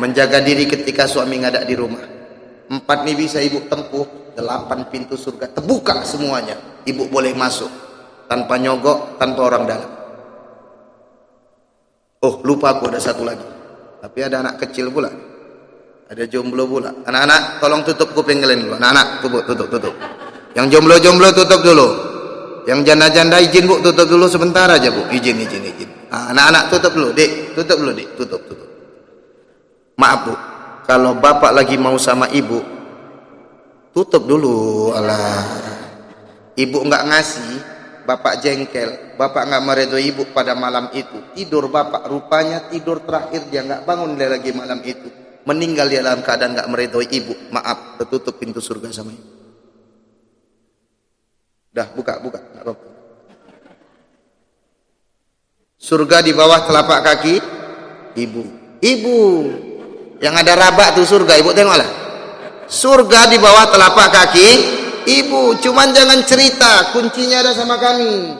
A: menjaga diri ketika suami nggak ada di rumah. 4 nih bisa ibu tempuh, 8 pintu surga terbuka semuanya. Ibu boleh masuk tanpa nyogok, tanpa orang dalam. Oh, lupa aku ada satu lagi. Tapi ada anak kecil pula. Ada jomblo pula. Anak-anak, tolong tutup kuping kalian dulu. Anak-anak, tutup. Yang jomblo-jomblo tutup dulu. Yang janda-janda izin bu, tutup dulu sebentar aja bu. Izin. Anak-anak tutup dulu, Dik. Tutup dulu, Dik. Tutup. Maaf bu, kalau bapak lagi mau sama ibu, tutup dulu. Alah, ibu nggak ngasih, bapak jengkel, bapak nggak meridhoi ibu pada malam itu. Tidur bapak, rupanya tidur terakhir dia nggak bangun dia lagi malam itu. Meninggal dia dalam keadaan nggak meridhoi ibu. Maaf, tertutup pintu surga sama ibu. Dah, buka, nggak apa-apa. Surga di bawah telapak kaki ibu. Yang ada rabak tuh surga, ibu tengoklah. Surga di bawah telapak kaki ibu. Cuman jangan cerita, kuncinya ada sama kami.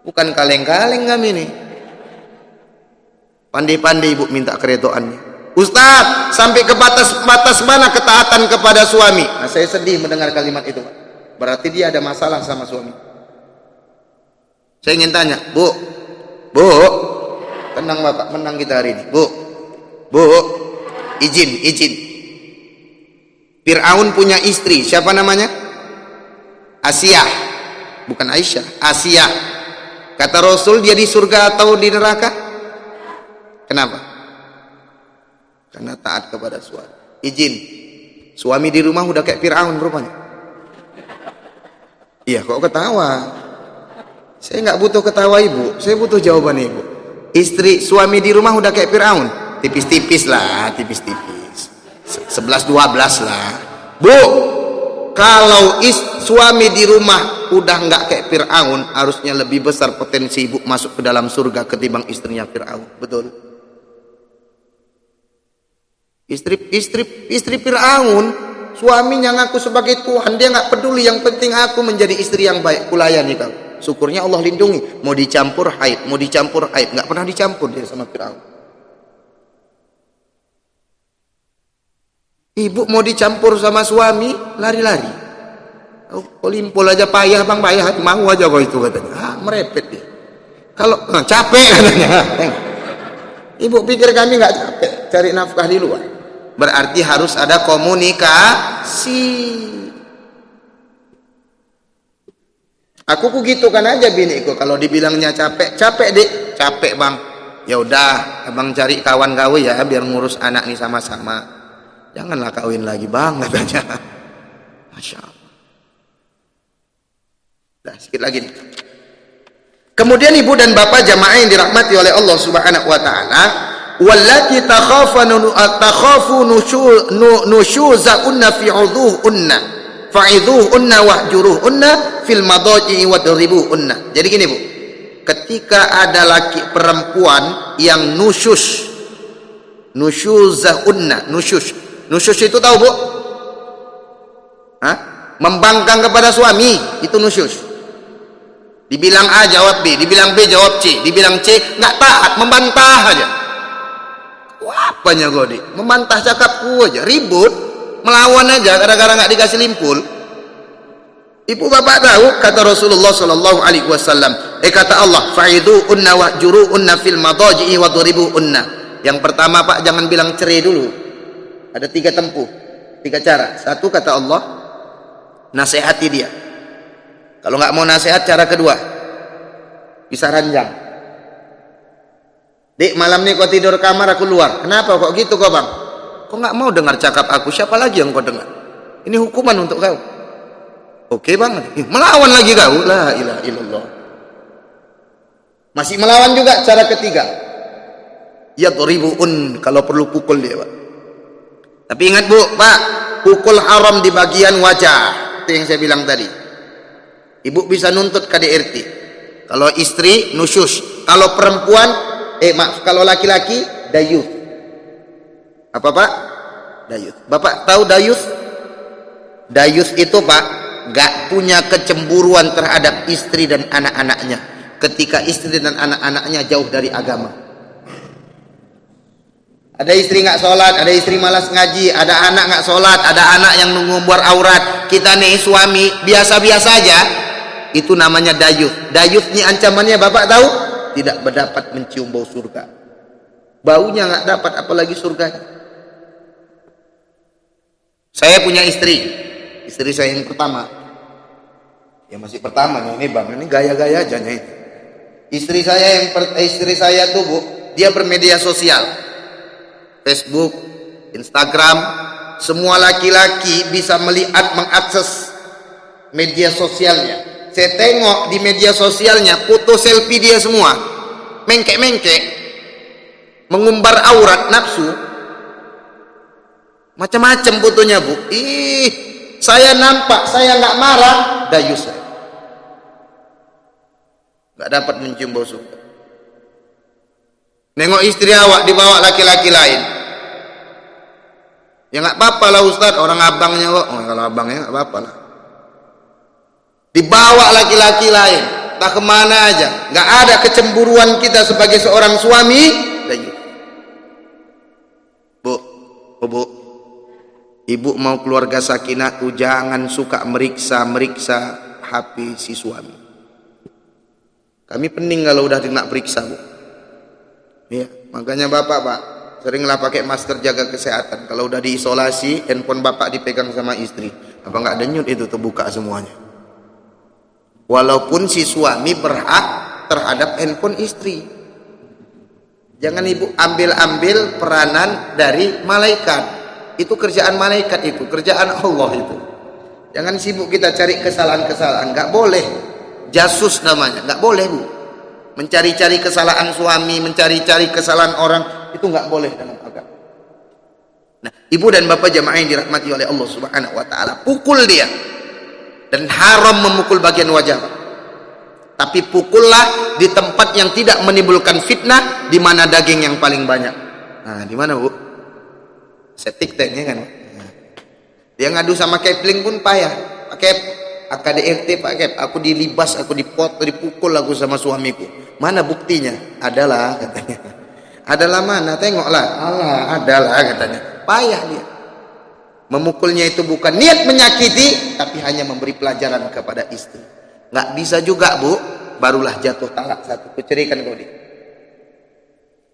A: Bukan kaleng-kaleng kami nih. Pandai-pandai ibu minta keredoannya. Ustaz, sampai ke batas mana ketaatan kepada suami? Nah, saya sedih mendengar kalimat itu. Berarti dia ada masalah sama suami. Saya ingin tanya, Bu, tenang bapak, menang kita hari ini. Bu, izin. Fir'aun punya istri, siapa namanya? Asyah, bukan Aisyah, Asyah. Kata Rasul, dia di surga atau di neraka? Kenapa? Karena taat kepada suami. Izin, suami di rumah udah kayak Fir'aun rupanya. Iya, kok ketawa? Saya nggak butuh ketawa ibu, saya butuh jawaban ibu. Suami di rumah udah kayak Fir'aun. Tipis-tipis lah, tipis-tipis. 11-12 lah. Bu, kalau suami di rumah udah nggak kayak Fir'aun, harusnya lebih besar potensi ibu masuk ke dalam surga ketimbang istrinya Fir'aun. Betul? Istri Fir'aun, suaminya ngaku sebagai Tuhan, dia nggak peduli, yang penting aku menjadi istri yang baik, kulayani kau. Syukurnya Allah lindungi. Mau dicampur haid, nggak pernah dicampur dia sama Fir'aun. Ibu mau dicampur sama suami, lari-lari. Oh, limpul aja payah bang, payah, mau aja kau itu katanya. Merepet dia. Kalau capek katanya. Ibu pikir kami nggak capek cari nafkah di luar? Berarti harus ada komunikasi. Aku gitu kan aja biniku, kalau dibilangnya capek dek, capek bang. Ya udah, abang cari kawan kau ya biar ngurus anak nih sama-sama. Janganlah kawin lagi bang katanya. Masya Allah. Dah sedikit lagi nih. Kemudian ibu dan bapak jamaah yang dirahmati oleh Allah Subhanahu wa taala, wallati takhafu nushuzunna fi udhuhunna fa'idhuhunna wahjuruhunna fil madaji'i wadribuhunna. Jadi gini bu, ketika ada laki perempuan yang nushuzahunna, nusyuz itu tahu bu? Membangkang kepada suami, itu nusyuz. Dibilang A jawab B, dibilang B jawab C, dibilang C nggak taat, membantah aja. Apanya godi? Membantah cakapku aja, ribut, melawan aja gara-gara nggak dikasih limpul. Ibu bapak tahu kata Rasulullah Shallallahu Alaihi Wasallam, kata Allah, fa'iduhunna wahjuruhunna fil madaji'i wadribuhunna. Yang pertama pak, jangan bilang cerai dulu. Ada 3 tempuh, 3 cara. Satu kata Allah, nasihati dia. Kalau nggak mau nasihat, cara kedua, bisa ranjang. Dek, malam nih kau tidur kamar, aku luar. Kenapa kok gitu kau bang? Kau nggak mau dengar cakap aku, siapa lagi yang kau dengar? Ini hukuman untuk kau. Oke bang, melawan lagi kau. La ilaha illallah. Masih melawan juga. Cara ketiga, yadribuun, kalau perlu pukul dia pak. Tapi ingat bu, pak, pukul haram di bagian wajah. Itu yang saya bilang tadi. Ibu bisa nuntut KDRT. Kalau istri nusyuz, kalau perempuan kalau laki-laki dayuth. Apa pak? Dayuth. Bapak tahu dayuth? Dayuth itu pak, gak punya kecemburuan terhadap istri dan anak-anaknya ketika istri dan anak-anaknya jauh dari agama. Ada istri nggak sholat, ada istri malas ngaji, ada anak nggak sholat, ada anak yang ngumbar aurat. Kita nih suami biasa-biasa aja, itu namanya dayuth. Dayuth ini ancamannya bapak tahu? Tidak berdapat mencium bau surga. Baunya nggak dapat, apalagi surganya. Saya punya istri saya yang pertama. Ya masih pertama nih, ini bang, ini gaya-gaya aja nih. Istri saya tuh Bu, dia bermedia sosial. Facebook, Instagram, semua laki-laki bisa melihat, mengakses media sosialnya. Saya tengok di media sosialnya foto selfie dia semua, mengkek-mengkek, mengumbar aurat nafsu, macam-macam fotonya Bu. Saya nampak, saya nggak marah, dayus saya. Nggak dapat mencium bau surga. Nengok istri awak dibawa laki-laki lain, ya nggak apa-apa lah Ustadz, orang abangnya kok. Oh, kalau abangnya nggak apa-apa lah. Dibawa laki-laki lain, tak kemana aja. Nggak ada kecemburuan kita sebagai seorang suami. Bu, ibu mau keluarga sakinah tuh jangan suka meriksa HP si suami. Kami pening kalau udah nak periksa Bu. Ya, makanya bapak Pak seringlah pakai masker, jaga kesehatan. Kalau udah diisolasi, handphone bapak dipegang sama istri, apa nggak denyut itu terbuka semuanya. Walaupun si suami berhak terhadap handphone istri. Jangan ibu ambil peranan dari malaikat. Itu kerjaan malaikat, itu kerjaan Allah itu. Jangan sibuk kita cari kesalahan-kesalahan, nggak boleh. Jasus namanya, nggak boleh Bu. Mencari-cari kesalahan suami, mencari-cari kesalahan orang, itu nggak boleh dalam agama. Nah, ibu dan bapak jamaah yang dirahmati oleh Allah Subhanahu wa taala, pukul dia. Dan haram memukul bagian wajah. Tapi pukullah di tempat yang tidak menimbulkan fitnah, di mana daging yang paling banyak. Nah, di mana Bu? Septic tanknya kan. Nah. Dia ngadu sama Kepling pun payah. Pakai AKDRT Pak Kep, aku dilibas, aku dipukul aku sama suamiku. Mana buktinya? Adalah katanya. Adalah mana? Tengoklah. Allah, adalah katanya. Payah dia. Memukulnya itu bukan niat menyakiti, tapi hanya memberi pelajaran kepada istri. Nggak bisa juga Bu, barulah jatuh talak satu. Kucerikan kau dia.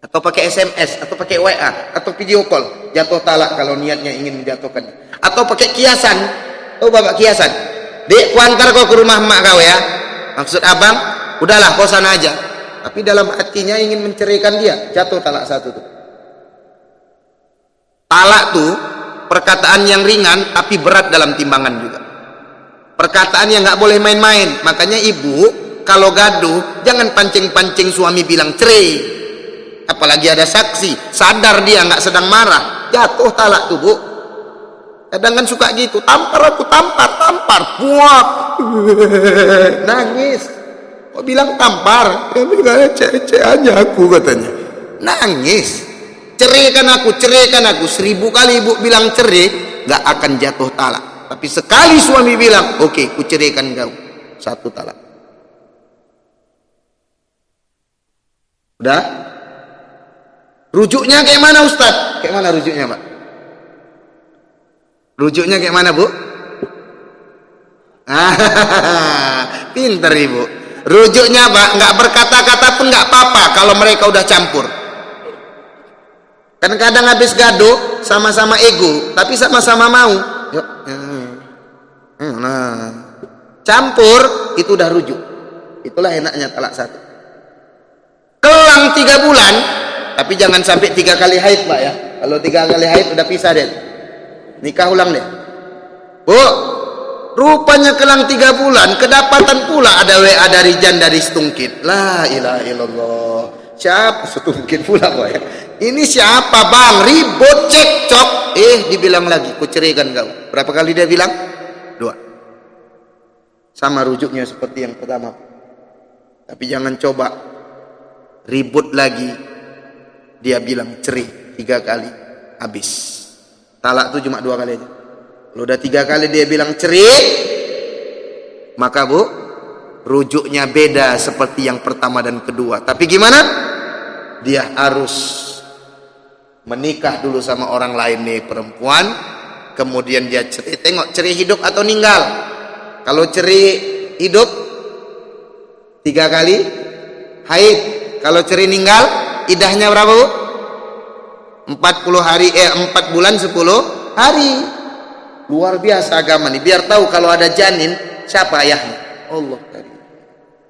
A: Atau pakai SMS, atau pakai WA, atau video call, jatuh talak kalau niatnya ingin menjatuhkan. Atau pakai kiasan. Oh bapak kiasan. Dek, kuantar kau ke rumah emak kau ya. Maksud abang, udahlah kau sana aja. Tapi dalam hatinya ingin menceraikan dia, jatuh talak satu tuh. Talak tuh perkataan yang ringan tapi berat dalam timbangan juga. Perkataan yang nggak boleh main-main. Makanya ibu kalau gaduh jangan pancing-pancing suami bilang cerai. Apalagi ada saksi, sadar dia nggak sedang marah, jatuh talak tuh Bu. Kadang kan suka gitu, tampar, buat, nangis. Kok bilang tampar? Ya bilangnya cek aja aku katanya. Nangis. Ceraikan aku. 1000 kali ibu bilang cerai, nggak akan jatuh talak. Tapi sekali suami bilang, oke, ku ceraikan kau, 1 talak. Udah? Rujuknya kayak mana Ustaz? Kayak mana rujuknya Pak? Rujuknya kayak mana Bu? Pinter ibu. Rujuknya Pak, nggak berkata-kata pun nggak apa-apa kalau mereka udah campur. Kan kadang habis gaduh sama-sama ego, tapi sama-sama mau. Yuk. Nah, campur itu udah rujuk. Itulah enaknya talak 1. Kelang 3 bulan, tapi jangan sampai 3 kali haid Pak ya. Kalau 3 kali haid udah pisah deh. Nikah ulang deh. Bu, rupanya kelang 3 bulan, kedapatan pula ada WA dari Jan dari Stungkit. La ilaha illallah. Siapa Stungkit pula kok ya? Ini siapa bang? Ribut cekcok. Dibilang lagi, ku ceraikan kau. Berapa kali dia bilang? 2. Sama rujuknya seperti yang pertama. Tapi jangan coba ribut lagi. Dia bilang cerai 3 kali, habis. Talak itu cuma 2 kali aja. Kalau udah 3 kali dia bilang cerai, maka Bu, rujuknya beda seperti yang pertama dan kedua. Tapi gimana? Dia harus menikah dulu sama orang lain nih perempuan, kemudian dia cerai, tengok cerai hidup atau ninggal. Kalau cerai hidup 3 kali haid, kalau cerai ninggal idahnya berapa Bu? 40 hari 4 bulan 10 hari. Luar biasa agama nih, biar tahu kalau ada janin siapa ayahnya. Allah karim.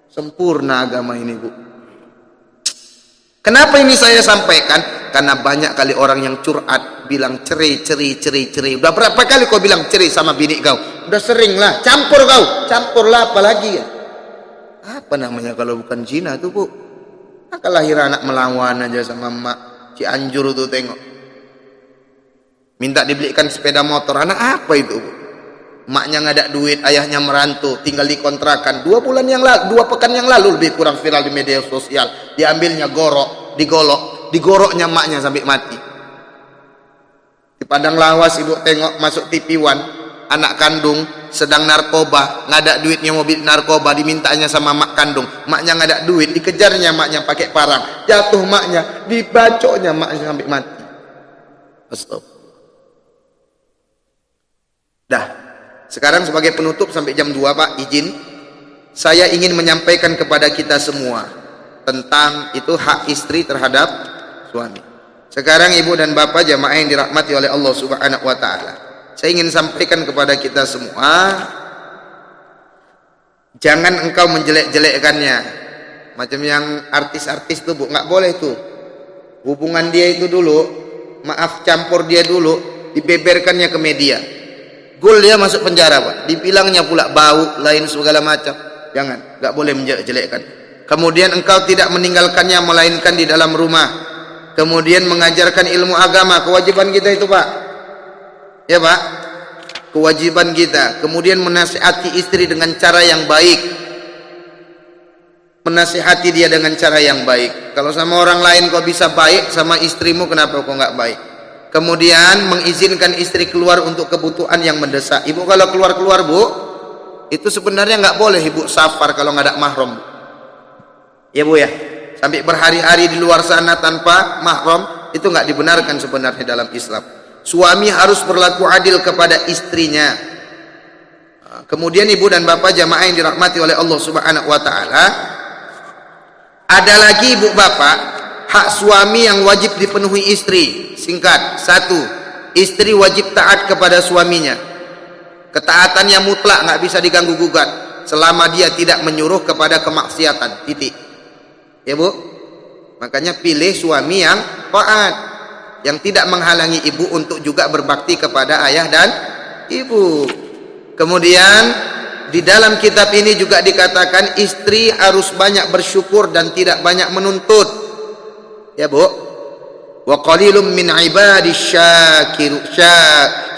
A: Sempurna agama ini Bu. Kenapa ini saya sampaikan? Karena banyak kali orang yang curhat bilang cerai. Udah berapa kali kau bilang cerai sama bini kau? Udah sering lah, campurlah apalagi ya. Apa namanya kalau bukan zina tuh Bu? Kelahiran anak melawan aja sama emak Cianjur tuh, tengok. Minta dibelikan sepeda motor, anak apa itu Bu? Emaknya nggak ada duit, ayahnya merantau, tinggal di kontrakan. 2 pekan yang lalu lebih kurang viral di media sosial. Diambilnya digoroknya emaknya sampai mati. Di Padang Lawas Ibu tengok, masuk TV One, anak kandung sedang narkoba, nggak ada duitnya mobil narkoba, dimintanya sama mak kandung. Maknya nggak ada duit, dikejarnya maknya pakai parang, jatuh maknya, dibacoknya maknya sampai mati. Astagfirullah. Dah. Sekarang sebagai penutup sampai jam 2 Pak, izin saya ingin menyampaikan kepada kita semua tentang itu hak istri terhadap suami. Sekarang ibu dan bapak jamaah yang dirahmati oleh Allah Subhanahu wa taala, saya ingin sampaikan kepada kita semua, jangan engkau menjelek-jelekkannya. Macam yang artis-artis tuh Bu, nggak boleh tuh. Hubungan dia itu dulu, maaf campur dia dulu, dibeberkannya ke media. Gol dia masuk penjara Pak, dibilangnya pula bau lain segala macam. Jangan, nggak boleh menjelek-jelekkan. Kemudian engkau tidak meninggalkannya melainkan di dalam rumah. Kemudian mengajarkan ilmu agama, kewajiban kita itu Pak. Ya Pak, kewajiban kita. Kemudian menasihati istri dengan cara yang baik. Menasihati dia dengan cara yang baik. Kalau sama orang lain kau bisa baik, sama istrimu kenapa kau nggak baik? Kemudian mengizinkan istri keluar untuk kebutuhan yang mendesak. Ibu kalau keluar-keluar Bu, itu sebenarnya nggak boleh ibu safar kalau nggak ada mahram. Ya Bu ya, sampai berhari-hari di luar sana tanpa mahram, itu nggak dibenarkan sebenarnya dalam Islam. Suami harus berlaku adil kepada istrinya. Kemudian ibu dan bapak jamaah yang dirahmati oleh Allah Subhanahu wa taala, ada lagi ibu bapak, hak suami yang wajib dipenuhi istri. Singkat, 1, istri wajib taat kepada suaminya. Ketaatan yang mutlak, nggak bisa diganggu gugat selama dia tidak menyuruh kepada kemaksiatan. Titik. Ya Bu, makanya pilih suami yang taat, yang tidak menghalangi ibu untuk juga berbakti kepada ayah dan ibu. Kemudian di dalam kitab ini juga dikatakan istri harus banyak bersyukur dan tidak banyak menuntut. Ya Bu, wa qalilum min ibadi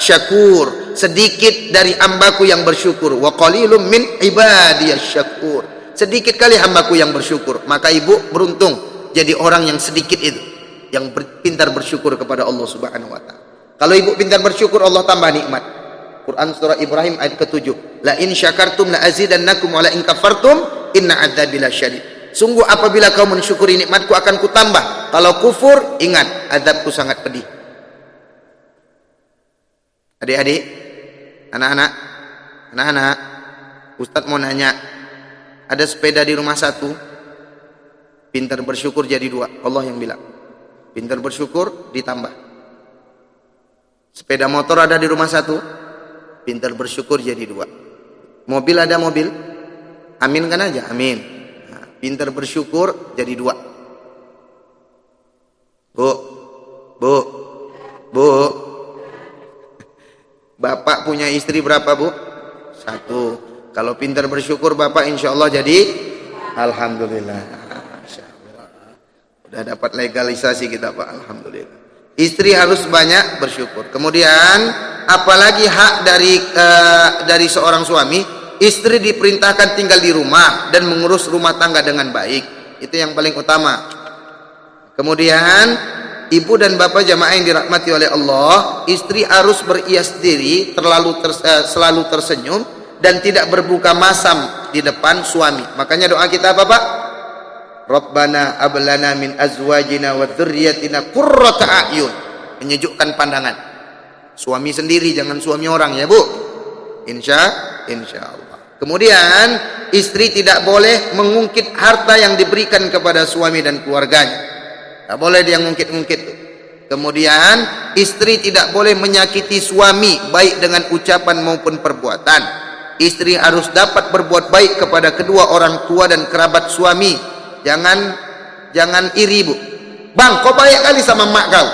A: syakur, sedikit dari hambaku yang bersyukur. Wa qalilum min ibadi syakur, sedikit kali hambaku yang bersyukur. Maka ibu beruntung jadi orang yang sedikit itu, yang pintar bersyukur kepada Allah Subhanahu wa taala. Kalau ibu pintar bersyukur, Allah tambah nikmat. Quran surah Ibrahim ayat ke-7, la in syakartum la azidannakum wa la in kafartum inna adzabi lasyadid. Sungguh apabila kau mensyukuri nikmatku akan kutambah. Kalau kufur, ingat azabku sangat pedih. Adik-adik, anak-anak, Ustadz mau nanya, ada sepeda di rumah 1, pintar bersyukur jadi 2. Allah yang bilang, pintar bersyukur ditambah. Sepeda motor ada di rumah 1, pintar bersyukur jadi 2. Mobil ada mobil, aminkan aja, amin. Pintar bersyukur jadi 2. Bu, bapak punya istri berapa Bu? 1. Kalau pintar bersyukur bapak insya Allah jadi alhamdulillah. Masya Allah. Udah dapat legalisasi kita Pak, alhamdulillah. Istri harus banyak bersyukur. Kemudian apalagi hak dari seorang suami, istri diperintahkan tinggal di rumah dan mengurus rumah tangga dengan baik. Itu yang paling utama. Kemudian ibu dan bapak jamaah yang dirahmati oleh Allah, istri harus berias diri, selalu tersenyum dan tidak berbuka masam di depan suami. Makanya doa kita apa Pak? Rabbana ablana min azwajina wa dzurriyyatina qurrata a'yun menyejukkan pandangan. Suami sendiri, jangan suami orang ya Bu. Insya Allah. Kemudian istri tidak boleh mengungkit harta yang diberikan kepada suami dan keluarganya. Tak boleh dia ngungkit-ngungkit. Kemudian istri tidak boleh menyakiti suami baik dengan ucapan maupun perbuatan. Istri harus dapat berbuat baik kepada kedua orang tua dan kerabat suami. Jangan iri Bu. Bang, kau baik kali sama mak kau.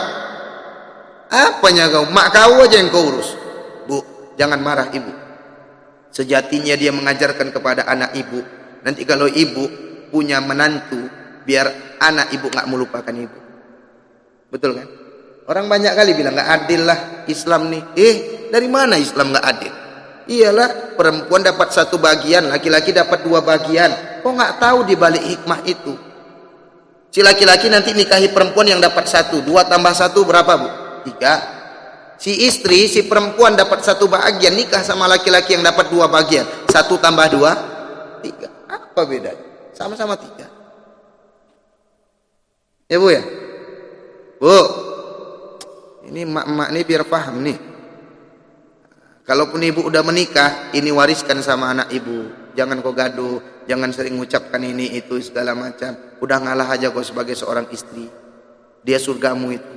A: Apanya kau? Mak kau aja yang kau urus. Bu, jangan marah ibu. Sejatinya dia mengajarkan kepada anak ibu. Nanti kalau ibu punya menantu, biar anak ibu nggak melupakan ibu. Betul kan? Orang banyak kali bilang nggak adil lah Islam nih. Dari mana Islam nggak adil? Iyalah, perempuan dapat satu bagian, laki-laki dapat dua bagian. Kok nggak tahu di balik hikmah itu? Si laki-laki nanti nikahi perempuan yang dapat satu, 2 tambah 1 berapa Bu? 3. Si istri, si perempuan dapat satu bagian, nikah sama laki-laki yang dapat 2 bagian. 1 tambah 2, 3. Apa bedanya? Sama-sama 3. Ya Bu ya? Bu, ini emak-emak nih biar paham nih. Kalaupun ibu udah menikah, ini wariskan sama anak ibu. Jangan kau gaduh, jangan sering mengucapkan ini itu segala macam. Udah ngalah aja kau sebagai seorang istri. Dia surgamu itu.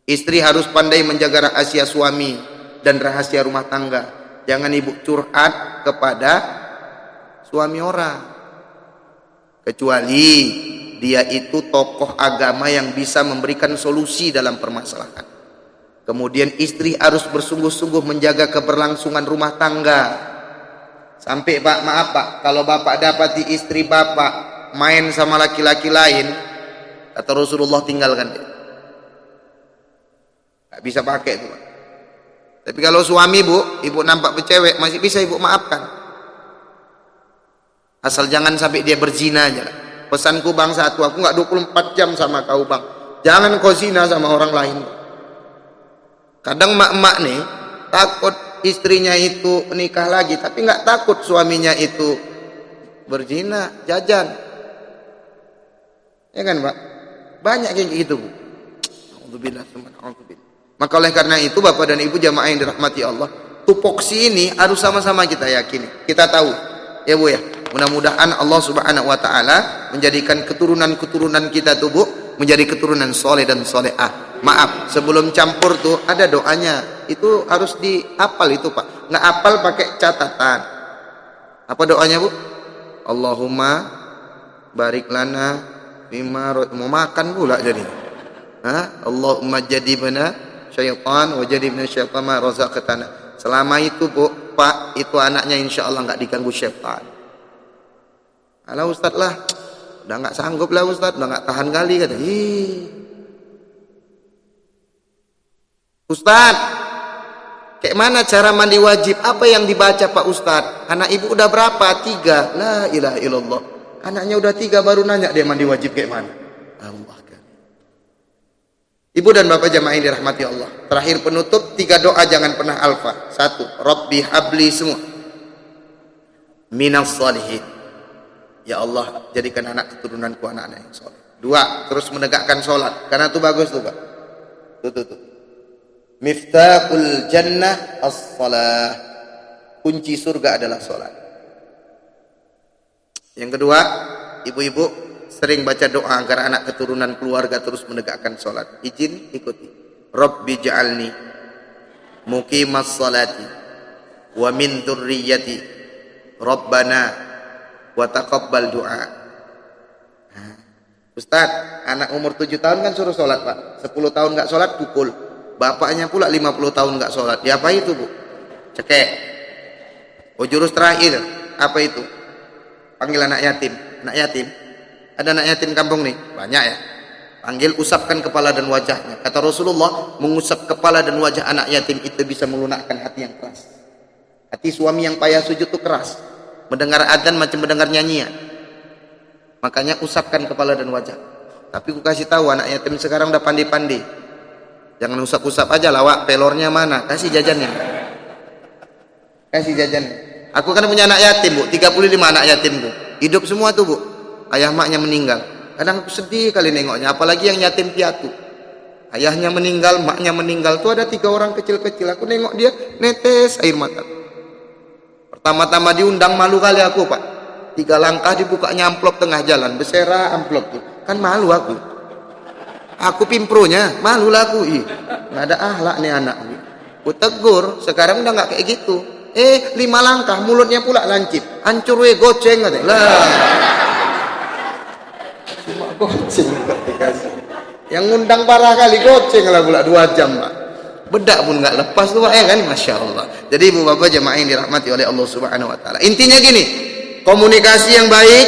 A: Istri harus pandai menjaga rahasia suami dan rahasia rumah tangga. Jangan ibu curhat kepada suami orang. Kecuali dia itu tokoh agama yang bisa memberikan solusi dalam permasalahan. Kemudian istri harus bersungguh-sungguh menjaga keberlangsungan rumah tangga. Sampai Pak, maaf Pak, kalau Bapak dapati istri Bapak main sama laki-laki lain, kata Rasulullah tinggalkan dia. Gak bisa pakai itu Pak. Tapi kalau suami Bu, ibu nampak bercewek, masih bisa ibu maafkan. Asal jangan sampai dia berzina aja. Pesanku bang satu, aku gak 24 jam sama kau bang. Jangan kau zina sama orang lain. Kadang mak-mak nih takut istrinya itu nikah lagi, tapi nggak takut suaminya itu berzina, jajan. Ya kan Pak? Banyak yang gitu Bu. Alhamdulillah. Maka oleh karena itu Bapak dan Ibu jamaah yang dirahmati Allah, tupoksi ini harus sama-sama kita yakini. Kita tahu, ya Bu ya. Mudah-mudahan Allah Subhanahu wa taala menjadikan keturunan-keturunan kita tuh Bu menjadi keturunan soleh dan solehah. Maaf, sebelum campur tuh ada doanya. Itu harus dihafal itu Pak. Nggak hafal pakai catatan. Apa doanya Bu? Allahumma barik lana mimma mau makan pula jadi. Allahumma jadibna syaitan wa jadibna syaitan ma razaqtana. Selama itu Bu, Pak, itu anaknya insyaallah nggak diganggu syaitan. Alah Ustaz lah, udah nggak sanggup lah Ustaz, udah nggak tahan kali kata. Ustaz, kayak mana cara mandi wajib? Apa yang dibaca Pak Ustaz? Anak ibu udah berapa? 3. La ilaha illallah. Anaknya udah 3 baru nanya dia mandi wajib kayak mana? Allah kan. Ibu dan bapak jamaah yang dirahmati Allah. Terakhir penutup 3 doa jangan pernah alfa. 1. Rabbi habli semua minas salihin. Ya Allah, jadikan anak keturunanku anak-anak yang soleh. 2. Terus menegakkan sholat. Karena itu bagus tuh Pak. Tuh. Miftahul jannah as-salah. Kunci surga adalah sholat. Yang kedua, ibu-ibu sering baca doa agar anak keturunan keluarga terus menegakkan sholat. Izin ikuti. Rabbi ja'alni muqimas salati wa min dzurriyyati Rabbana wa taqabbal du'a. Ustaz, anak umur 7 tahun kan suruh sholat Pak. 10 tahun gak sholat pukul. Bapaknya pula 50 tahun gak sholat. Ya apa itu Bu? Cekek. Jurus terakhir. Apa itu? Panggil anak yatim. Anak yatim. Ada anak yatim kampung nih? Banyak ya. Panggil, usapkan kepala dan wajahnya. Kata Rasulullah, mengusap kepala dan wajah anak yatim itu bisa melunakkan hati yang keras. Hati suami yang payah sujud itu keras. Mendengar adzan macam mendengar nyanyian. Makanya usapkan kepala dan wajah. Tapi ku kasih tahu anak yatim sekarang udah pandai-pandai. Jangan usap-usap aja lawak, pelornya mana? Kasih jajannya. Kasih jajannya. Aku kan punya anak yatim Bu, 35 anak yatim Bu. Hidup semua tuh Bu. Ayah maknya meninggal. Kadang aku sedih kali nengoknya, apalagi yang yatim piatu. Ayahnya meninggal, maknya meninggal. Tuh ada 3 orang kecil-kecil. Aku nengok dia, netes air mata. Pertama-tama diundang, malu kali aku, Pak. 3 langkah dibukanya amplop tengah jalan. Bersera amplop tuh. Kan malu aku. Aku pimpronya, malulah aku. Nggak ada ahlak nih anak. Aku tegur, sekarang udah nggak kayak gitu. 5 langkah, mulutnya pula lancip. Hancur goceng katanya. Lah. Cuma goceng dikasih. Yang ngundang parah kali goceng lah pula 2 jam, Pak. Bedak pun nggak lepas tuh, Pak, ya kan? Masya Allah. Jadi ibu bapak jemaah yang dirahmati oleh Allah Subhanahu Wa Taala. Intinya gini, komunikasi yang baik.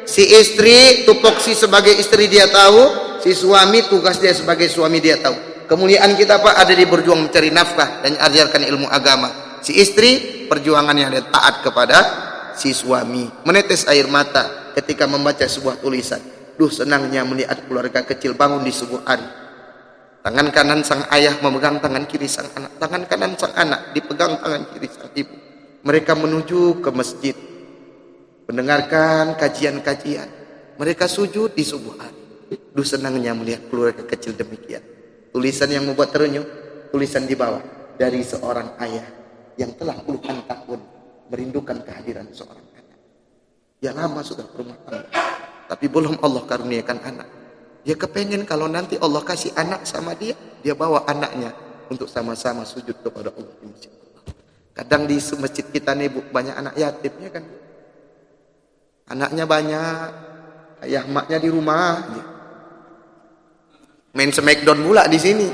A: Si istri tupoksi sebagai istri dia tahu. Si suami tugas dia sebagai suami dia tahu. Kemuliaan kita, Pak, ada di berjuang mencari nafkah dan ajarkan ilmu agama. Si istri perjuangannya ada taat kepada si suami. Menetes air mata ketika membaca sebuah tulisan. Duh, senangnya melihat keluarga kecil bangun di subuh hari. Tangan kanan sang ayah memegang tangan kiri sang anak. Tangan kanan sang anak dipegang tangan kiri sang ibu. Mereka menuju ke masjid, mendengarkan kajian-kajian. Mereka sujud di subuh hari. Duh, senangnya melihat keluarga kecil demikian. Tulisan yang membuat terenyuh, tulisan di bawah dari seorang ayah yang telah puluhan tahun merindukan kehadiran seorang anak. Ya lama sudah berumah tangga, tapi belum Allah karuniakan anak. Dia kepengen kalau nanti Allah kasih anak sama dia, dia bawa anaknya untuk sama-sama sujud kepada Allah di masjid. Kadang di masjid kita nih, Bu, banyak anak yatim, ya kan? Anaknya banyak, ayah maknya di rumah. Main smackdown pula di sini.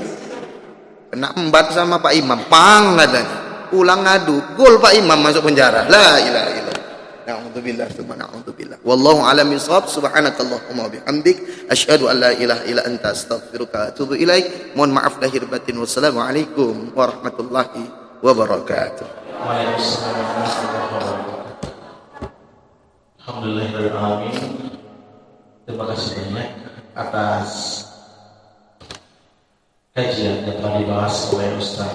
A: Kena embat sama Pak Imam, pang katanya. Pulang ngadu, gol Pak Imam masuk penjara. La ilaha illallah. Na'udzubillah, na'udzubillah. Wallahu a'lam bishawab. Subhanakallahumma wa bihamdik, asyhadu an la ilaha illa anta, astaghfiruka wa atubu ilaik. Mohon maaf lahir batin. Wassalamualaikum warahmatullahi wabarakatuh.
B: Waalaikumsalam warahmatullahi wabarakatuh. Alhamdulillahirrahmanirrahim. Terima kasih banyak atas kajian yang telah dibahas oleh Ustaz